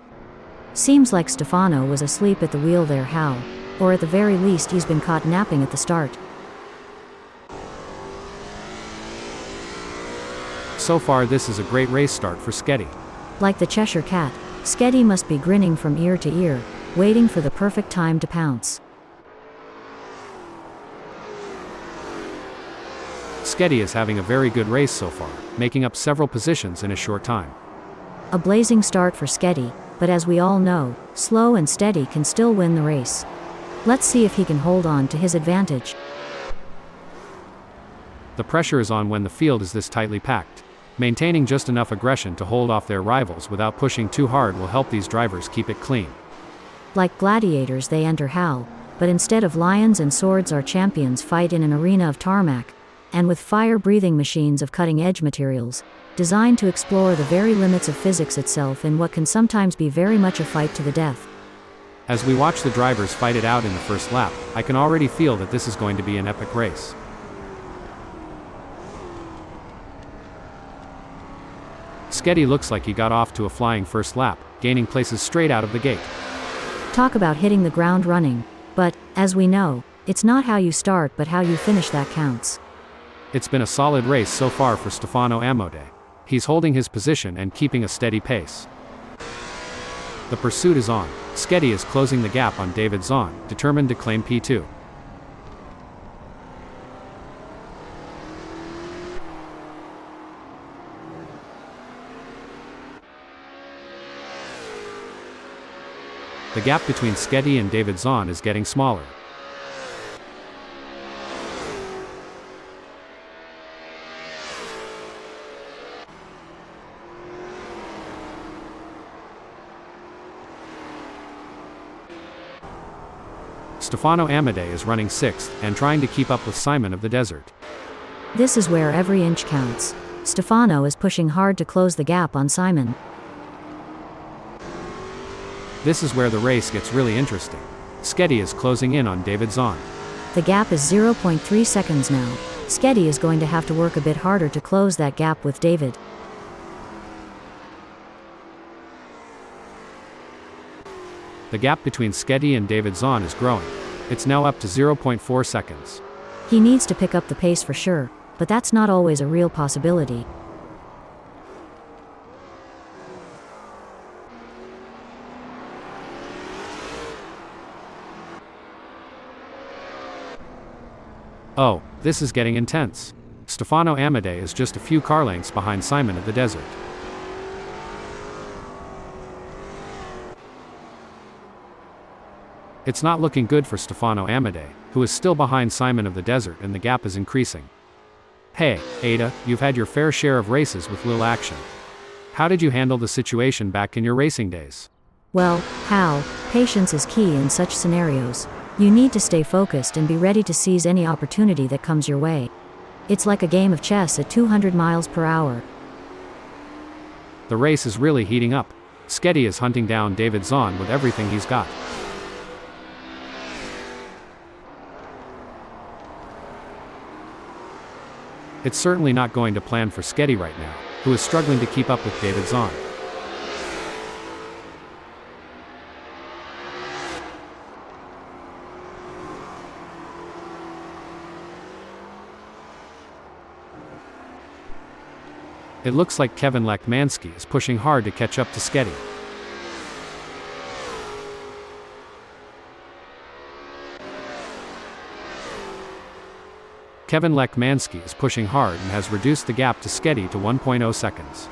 Seems like Stefano was asleep at the wheel there, Hal. Or at the very least he's been caught napping at the start. So far this is a great race start for Sketty. Like the Cheshire Cat, Sketty must be grinning from ear to ear, waiting for the perfect time to pounce. Sketty is having a very good race so far, making up several positions in a short time. A blazing start for Sketty, but as we all know, slow and steady can still win the race. Let's see if he can hold on to his advantage. The pressure is on when the field is this tightly packed. Maintaining just enough aggression to hold off their rivals without pushing too hard will help these drivers keep it clean. Like gladiators they enter Hal, but instead of lions and swords our champions fight in an arena of tarmac, and with fire-breathing machines of cutting-edge materials, designed to explore the very limits of physics itself in what can sometimes be very much a fight to the death. As we watch the drivers fight it out in the first lap, I can already feel that this is going to be an epic race. Sketty looks like he got off to a flying first lap, gaining places straight out of the gate. Talk about hitting the ground running, but, as we know, it's not how you start but how you finish that counts. It's been a solid race so far for Stefano Amadei. He's holding his position and keeping a steady pace. The pursuit is on. Sketty is closing the gap on David Zahn, determined to claim P2. The gap between Sketty and David Zahn is getting smaller. Stefano Amadei is running 6th, and trying to keep up with Simon of the Desert. This is where every inch counts. Stefano is pushing hard to close the gap on Simon. This is where the race gets really interesting. Sketty is closing in on David Zahn. The gap is 0.3 seconds now. Sketty is going to have to work a bit harder to close that gap with David. The gap between Sketty and David Zahn is growing. It's now up to 0.4 seconds. He needs to pick up the pace for sure, but that's not always a real possibility. Oh, this is getting intense. Stefano Amadei is just a few car lengths behind Simon of the Desert. It's not looking good for Stefano Amadei, who is still behind Simon of the Desert, and the gap is increasing. Hey, Ada, you've had your fair share of races with little action. How did you handle the situation back in your racing days? Well, Hal, patience is key in such scenarios. You need to stay focused and be ready to seize any opportunity that comes your way. It's like a game of chess at 200 miles per hour. The race is really heating up. Sketty is hunting down David Zahn with everything he's got. It's certainly not going to plan for Sketty right now, who is struggling to keep up with David Zahn. It looks like Kevin Lekmansky is pushing hard to catch up to Sketty. Kevin Lekmansky is pushing hard and has reduced the gap to Sketty to 1.0 seconds.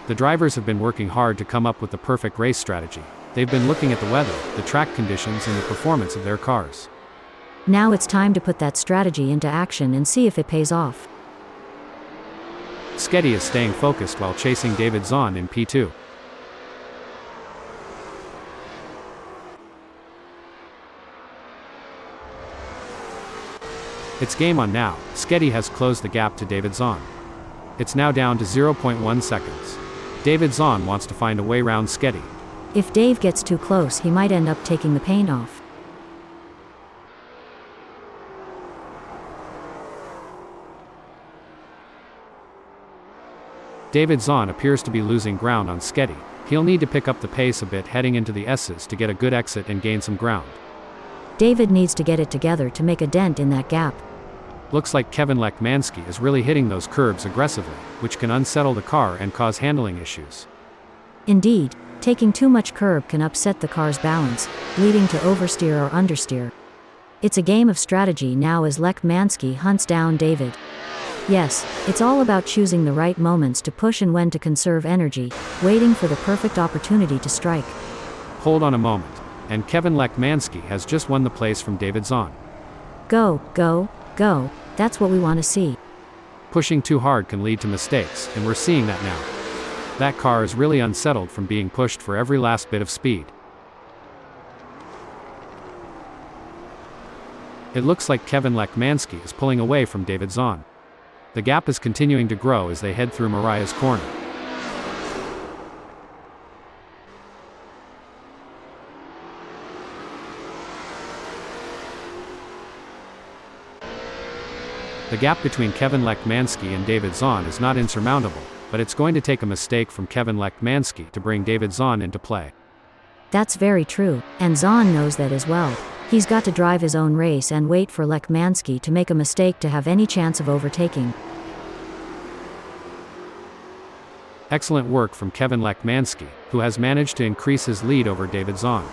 The drivers have been working hard to come up with the perfect race strategy. They've been looking at the weather, the track conditions and the performance of their cars. Now it's time to put that strategy into action and see if it pays off. Sketty is staying focused while chasing David Zahn in P2. It's game on now. Sketty has closed the gap to David Zahn. It's now down to 0.1 seconds. David Zahn wants to find a way round Sketty. If Dave gets too close, he might end up taking the paint off. David Zahn appears to be losing ground on Sketty. He'll need to pick up the pace a bit heading into the S's to get a good exit and gain some ground. David needs to get it together to make a dent in that gap. Looks like Kevin Lekmanski is really hitting those curbs aggressively, which can unsettle the car and cause handling issues. Indeed, taking too much curb can upset the car's balance, leading to oversteer or understeer. It's a game of strategy now as Lekmanski hunts down David. Yes, it's all about choosing the right moments to push and when to conserve energy, waiting for the perfect opportunity to strike. Hold on a moment, and Kevin Lekmanski has just won the place from David Zahn. Go, go, go, that's what we want to see. Pushing too hard can lead to mistakes, and we're seeing that now. That car is really unsettled from being pushed for every last bit of speed. It looks like Kevin Lekmanski is pulling away from David Zahn. The gap is continuing to grow as they head through Mariah's corner. The gap between Kevin Lekmanski and David Zahn is not insurmountable, but it's going to take a mistake from Kevin Lekmanski to bring David Zahn into play. That's very true, and Zahn knows that as well. He's got to drive his own race and wait for Lekmanski to make a mistake to have any chance of overtaking. Excellent work from Kevin Lekmanski, who has managed to increase his lead over David Zahn.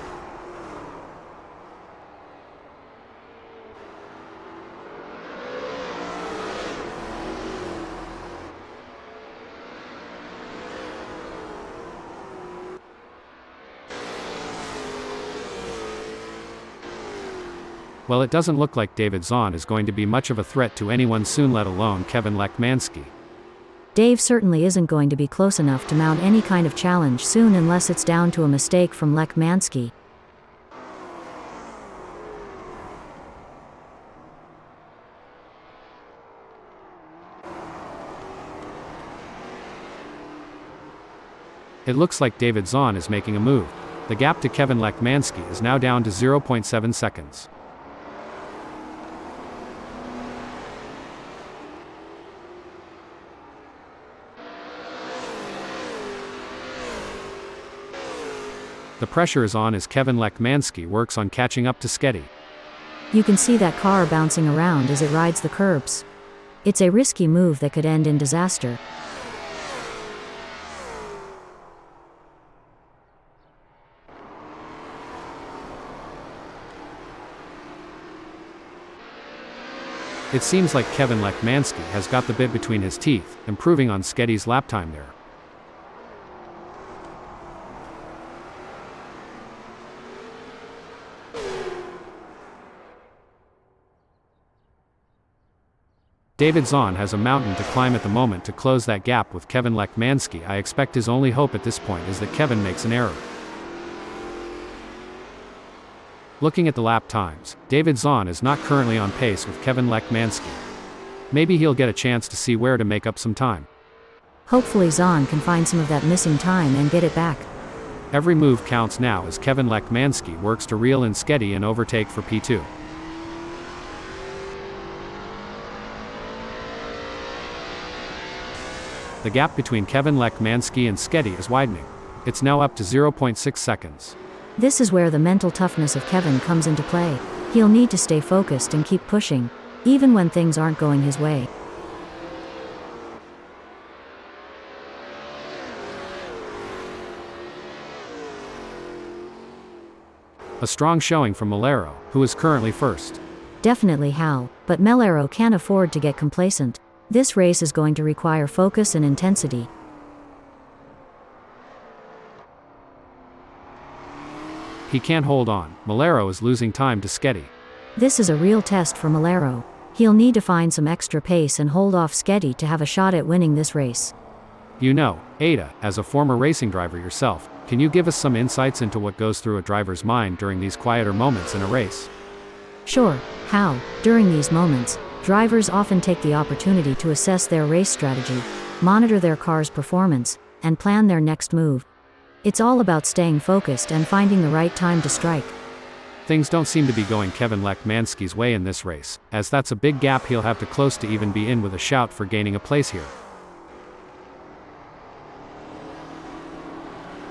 Well, it doesn't look like David Zahn is going to be much of a threat to anyone soon, let alone Kevin Lekmanski. Dave certainly isn't going to be close enough to mount any kind of challenge soon unless it's down to a mistake from Lekmanski. It looks like David Zahn is making a move. The gap to Kevin Lekmanski is now down to 0.7 seconds. The pressure is on as Kevin Lekmanski works on catching up to Sketty. You can see that car bouncing around as it rides the curbs. It's a risky move that could end in disaster. It seems like Kevin Lekmanski has got the bit between his teeth, improving on Sketty's lap time there. David Zahn has a mountain to climb at the moment to close that gap with Kevin Lekmanski. I expect his only hope at this point is that Kevin makes an error. Looking at the lap times, David Zahn is not currently on pace with Kevin Lekmanski. Maybe he'll get a chance to see where to make up some time. Hopefully Zahn can find some of that missing time and get it back. Every move counts now as Kevin Lekmanski works to reel in Sketty and overtake for P2. The gap between Kevin Lekmanski and Sketty is widening. It's now up to 0.6 seconds. This is where the mental toughness of Kevin comes into play. He'll need to stay focused and keep pushing, even when things aren't going his way. A strong showing from Malero, who is currently first. Definitely Hal, but Malero can't afford to get complacent. This race is going to require focus and intensity. He can't hold on. Malero is losing time to Sketty. This is a real test for Malero. He'll need to find some extra pace and hold off Sketty to have a shot at winning this race. You know, Ada, as a former racing driver yourself, can you give us some insights into what goes through a driver's mind during these quieter moments in a race? Sure, Hal. During these moments, drivers often take the opportunity to assess their race strategy, monitor their car's performance, and plan their next move. It's all about staying focused and finding the right time to strike. Things don't seem to be going Kevin Lekmanski's way in this race, as that's a big gap he'll have to close to even be in with a shout for gaining a place here.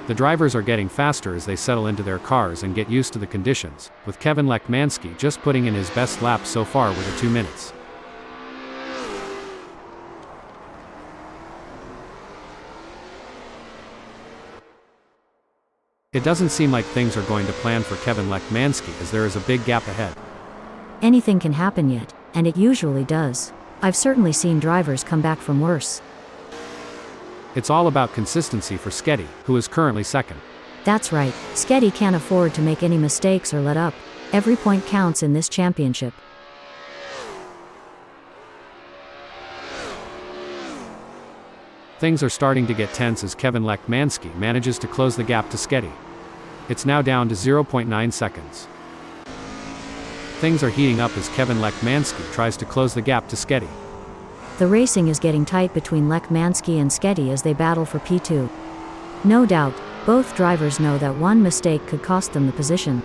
The drivers are getting faster as they settle into their cars and get used to the conditions, with Kevin Lekmanski just putting in his best lap so far with a 2 minutes. It doesn't seem like things are going to plan for Kevin Lekmanski as there is a big gap ahead. Anything can happen yet, and it usually does. I've certainly seen drivers come back from worse. It's all about consistency for Sketty, who is currently second. That's right, Sketty can't afford to make any mistakes or let up. Every point counts in this championship. Things are starting to get tense as Kevin Lekmanski manages to close the gap to Sketty. It's now down to 0.9 seconds. Things are heating up as Kevin Lekmanski tries to close the gap to Sketty. The racing is getting tight between Lekmanski and Sketty as they battle for P2. No doubt, both drivers know that one mistake could cost them the position.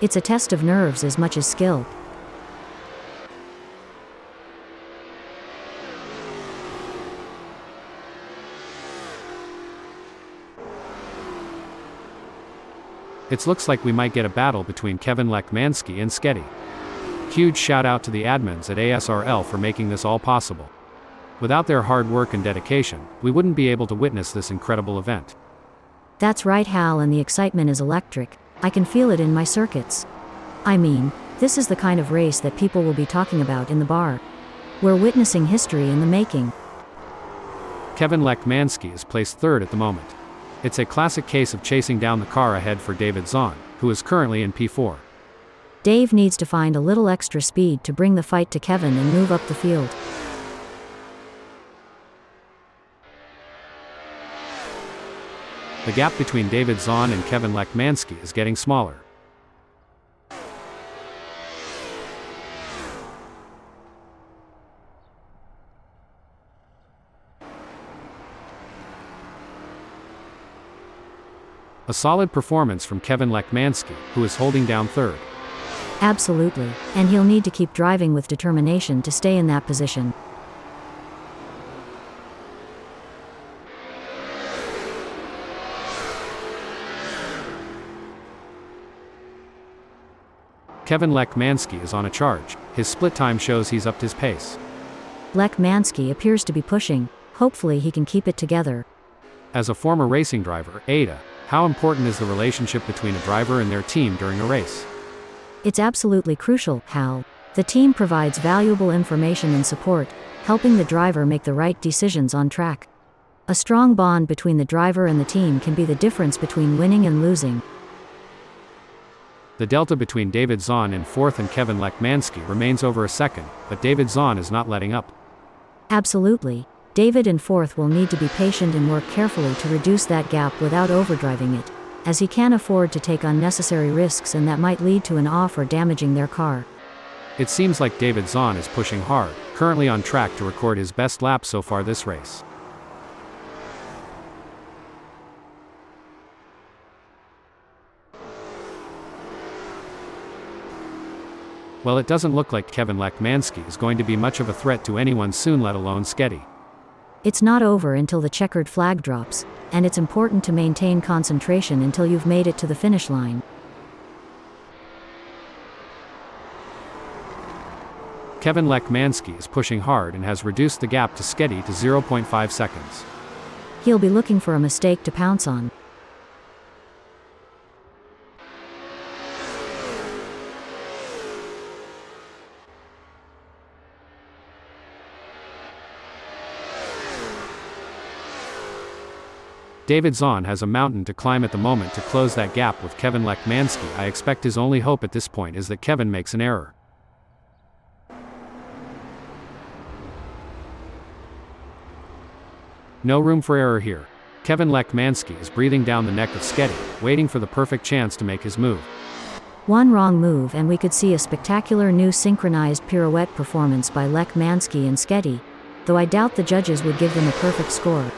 It's a test of nerves as much as skill. It looks like we might get a battle between Kevin Lekmanski and Sketty. Huge shout out to the admins at ASRL for making this all possible. Without their hard work and dedication, we wouldn't be able to witness this incredible event. That's right, Hal, and the excitement is electric. I can feel it in my circuits. I mean, this is the kind of race that people will be talking about in the bar. We're witnessing history in the making. Kevin Lekmanski is placed third at the moment. It's a classic case of chasing down the car ahead for David Zahn, who is currently in P4. Dave needs to find a little extra speed to bring the fight to Kevin and move up the field. The gap between David Zahn and Kevin Lekmanski is getting smaller. A solid performance from Kevin Lekmanski, who is holding down third. Absolutely, and he'll need to keep driving with determination to stay in that position. Kevin Lekmanski is on a charge. His split time shows he's upped his pace. Lekmanski appears to be pushing. Hopefully he can keep it together. As a former racing driver, Ada, how important is the relationship between a driver and their team during a race? It's absolutely crucial, Hal. The team provides valuable information and support, helping the driver make the right decisions on track. A strong bond between the driver and the team can be the difference between winning and losing. The delta between David Zahn in fourth and Kevin Lekmanski remains over a second, but David Zahn is not letting up. Absolutely. David in fourth will need to be patient and work carefully to reduce that gap without overdriving it, as he can't afford to take unnecessary risks and that might lead to an off or damaging their car. It seems like David Zahn is pushing hard, currently on track to record his best lap so far this race. Well, it doesn't look like Kevin Lekmanski is going to be much of a threat to anyone soon, let alone Sketty. It's not over until the checkered flag drops, and it's important to maintain concentration until you've made it to the finish line. Kevin Lekmanski is pushing hard and has reduced the gap to Sketty to 0.5 seconds. He'll be looking for a mistake to pounce on. David Zahn has a mountain to climb at the moment to close that gap with Kevin Lekmanski. I expect his only hope at this point is that Kevin makes an error. No room for error here. Kevin Lekmanski is breathing down the neck of Sketty, waiting for the perfect chance to make his move. One wrong move and we could see a spectacular new synchronized pirouette performance by Lekmanski and Sketty, though I doubt the judges would give them a perfect score.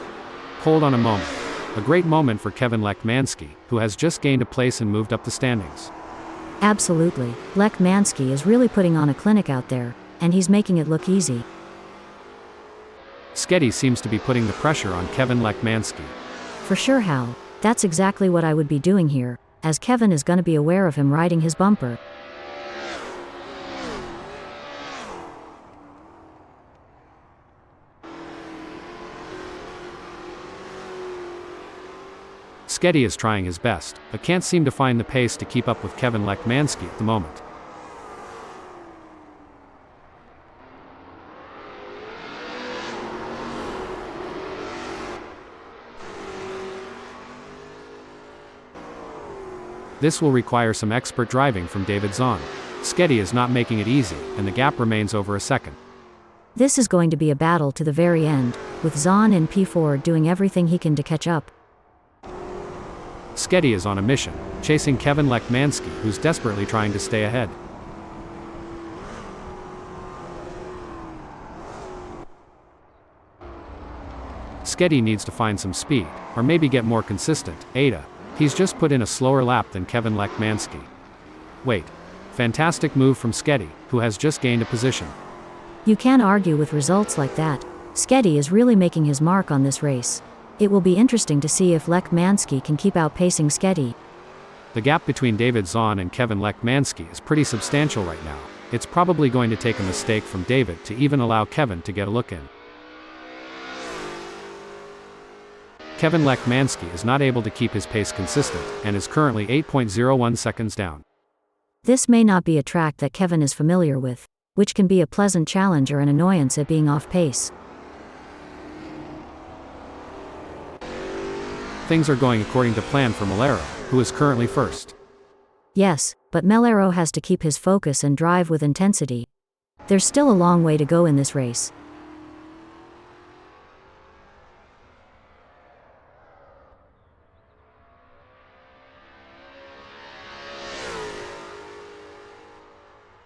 Hold on a moment. A great moment for Kevin Lekmanski, who has just gained a place and moved up the standings. Absolutely, Lekmanski is really putting on a clinic out there, and he's making it look easy. Sketty seems to be putting the pressure on Kevin Lekmanski. For sure, Hal. That's exactly what I would be doing here, as Kevin is gonna be aware of him riding his bumper. Sketty is trying his best, but can't seem to find the pace to keep up with Kevin Lekmanski at the moment. This will require some expert driving from David Zahn. Sketty is not making it easy, and the gap remains over a second. This is going to be a battle to the very end, with Zahn in P4 doing everything he can to catch up. Sketty is on a mission, chasing Kevin Lekmanski, who's desperately trying to stay ahead. Sketty needs to find some speed, or maybe get more consistent. Ada. He's just put in a slower lap than Kevin Lekmanski. Wait. Fantastic move from Sketty, who has just gained a position. You can't argue with results like that. Sketty is really making his mark on this race. It will be interesting to see if Lekmanski can keep outpacing Sketty. The gap between David Zahn and Kevin Lekmanski is pretty substantial right now. It's probably going to take a mistake from David to even allow Kevin to get a look in. Kevin Lekmanski is not able to keep his pace consistent, and is currently 8.01 seconds down. This may not be a track that Kevin is familiar with, which can be a pleasant challenge or an annoyance at being off pace. Things are going according to plan for Malero, who is currently first. Yes, but Malero has to keep his focus and drive with intensity. There's still a long way to go in this race.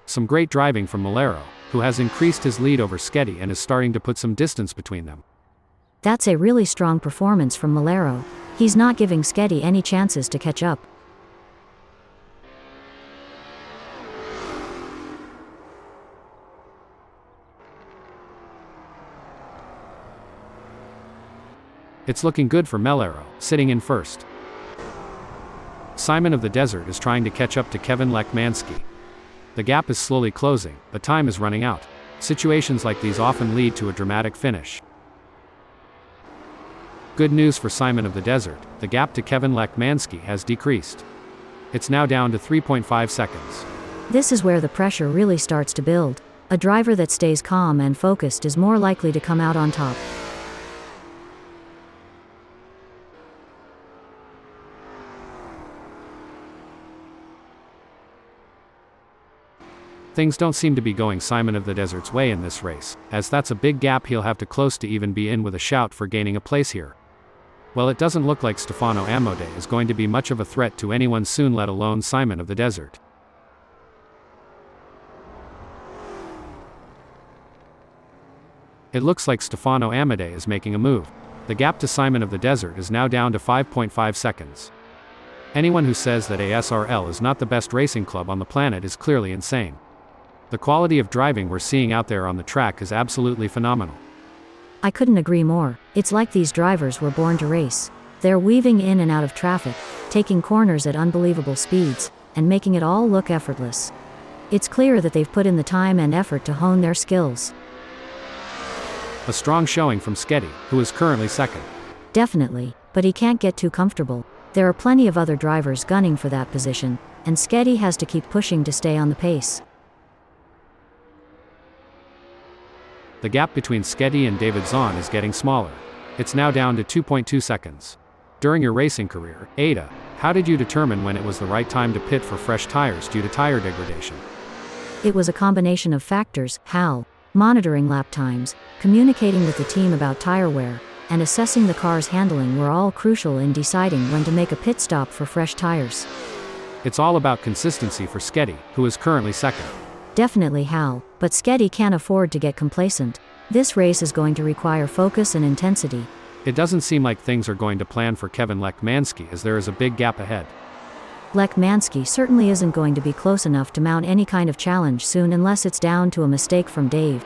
Some great driving from Malero, who has increased his lead over Sketty and is starting to put some distance between them. That's a really strong performance from Malero. He's not giving Sketty any chances to catch up. It's looking good for Malero, sitting in first. Simon of the Desert is trying to catch up to Kevin Lekmanski. The gap is slowly closing, but time is running out. Situations like these often lead to a dramatic finish. Good news for Simon of the Desert, the gap to Kevin Lekmanski has decreased. It's now down to 3.5 seconds. This is where the pressure really starts to build. A driver that stays calm and focused is more likely to come out on top. Things don't seem to be going Simon of the Desert's way in this race, as that's a big gap he'll have to close to even be in with a shout for gaining a place here. Well, it doesn't look like Stefano Amodei is going to be much of a threat to anyone soon, let alone Simon of the Desert. It looks like Stefano Amodei is making a move. The gap to Simon of the Desert is now down to 5.5 seconds. Anyone who says that ASRL is not the best racing club on the planet is clearly insane. The quality of driving we're seeing out there on the track is absolutely phenomenal. I couldn't agree more. It's like these drivers were born to race. They're weaving in and out of traffic, taking corners at unbelievable speeds, and making it all look effortless. It's clear that they've put in the time and effort to hone their skills. A strong showing from Sketty, who is currently second. Definitely, but he can't get too comfortable. There are plenty of other drivers gunning for that position, and Sketty has to keep pushing to stay on the pace. The gap between Sketty and David Zahn is getting smaller. It's now down to 2.2 seconds. During your racing career, Ada, how did you determine when it was the right time to pit for fresh tires due to tire degradation? It was a combination of factors, Hal. Monitoring lap times, communicating with the team about tire wear, and assessing the car's handling were all crucial in deciding when to make a pit stop for fresh tires. It's all about consistency for Sketty, who is currently second. Definitely Hal, but Sketty can't afford to get complacent. This race is going to require focus and intensity. It doesn't seem like things are going to plan for Kevin Lekmanski as there is a big gap ahead. Lekmanski certainly isn't going to be close enough to mount any kind of challenge soon unless it's down to a mistake from Dave.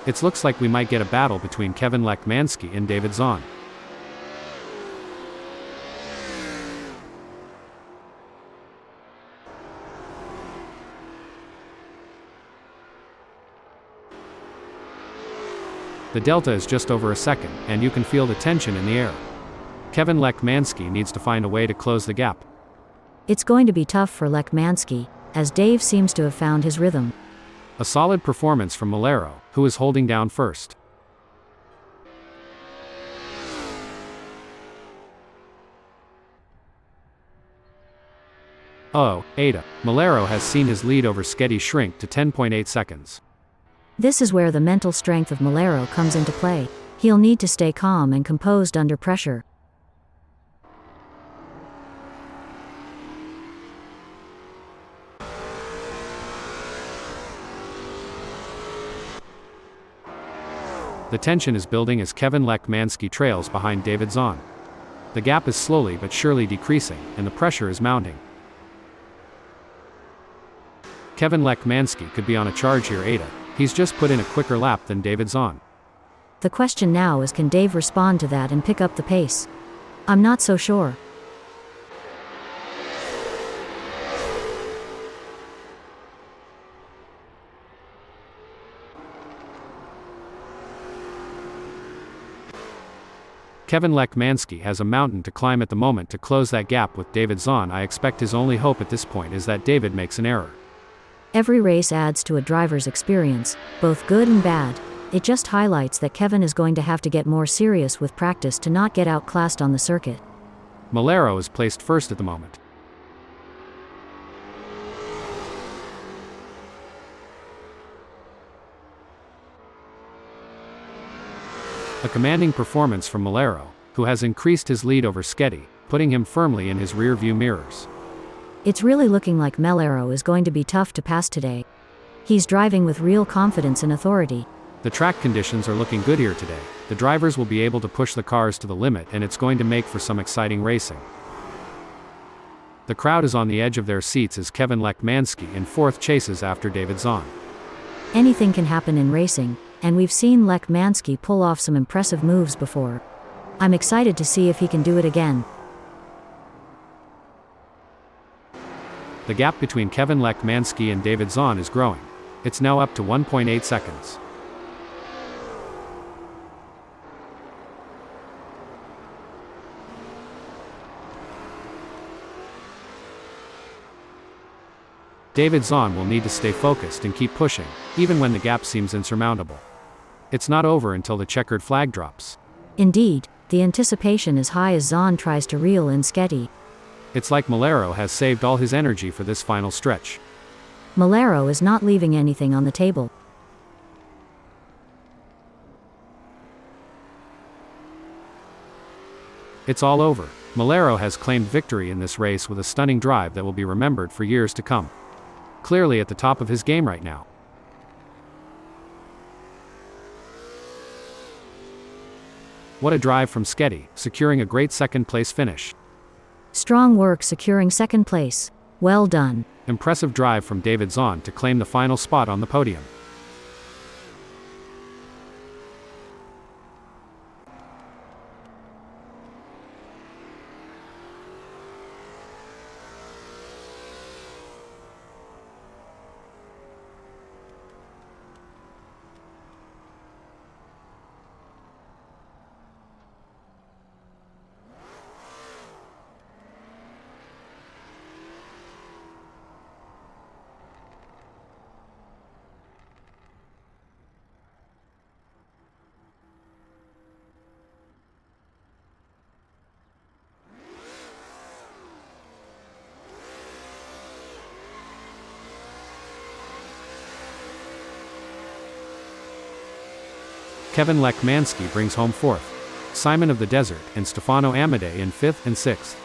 It looks like we might get a battle between Kevin Lekmanski and David Zahn. The delta is just over a second, and you can feel the tension in the air. Kevin Lekmanski needs to find a way to close the gap. It's going to be tough for Lekmanski, as Dave seems to have found his rhythm. A solid performance from Malero, who is holding down first. Oh, Ada. Malero has seen his lead over Sketty shrink to 10.8 seconds. This is where the mental strength of Malero comes into play. He'll need to stay calm and composed under pressure. The tension is building as Kevin Lekmanski trails behind David Zahn. The gap is slowly but surely decreasing, and the pressure is mounting. Kevin Lekmanski could be on a charge here, Ada. He's just put in a quicker lap than David Zahn. The question now is, can Dave respond to that and pick up the pace? I'm not so sure. Kevin Lekmanski has a mountain to climb at the moment to close that gap with David Zahn. I expect his only hope at this point is that David makes an error. Every race adds to a driver's experience, both good and bad. It just highlights that Kevin is going to have to get more serious with practice to not get outclassed on the circuit. Malero is placed first at the moment. A commanding performance from Malero, who has increased his lead over Sketty, putting him firmly in his rear-view mirrors. It's really looking like Malero is going to be tough to pass today. He's driving with real confidence and authority. The track conditions are looking good here today. The drivers will be able to push the cars to the limit, and it's going to make for some exciting racing. The crowd is on the edge of their seats as Kevin Lekmanski in fourth chases after David Zahn. Anything can happen in racing, and we've seen Lekmanski pull off some impressive moves before. I'm excited to see if he can do it again. The gap between Kevin Lekmanski and David Zahn is growing. It's now up to 1.8 seconds. David Zahn will need to stay focused and keep pushing, even when the gap seems insurmountable. It's not over until the checkered flag drops. Indeed, the anticipation is high as Zahn tries to reel in Sketty. It's like Malero has saved all his energy for this final stretch. Malero is not leaving anything on the table. It's all over. Malero has claimed victory in this race with a stunning drive that will be remembered for years to come. Clearly at the top of his game right now. What a drive from Sketty, securing a great second-place finish. Strong work securing second place. Well done. Impressive drive from David Zahn to claim the final spot on the podium. Kevin Lekmanski brings home 4th. Simon of the Desert and Stefano Amadei in 5th and 6th.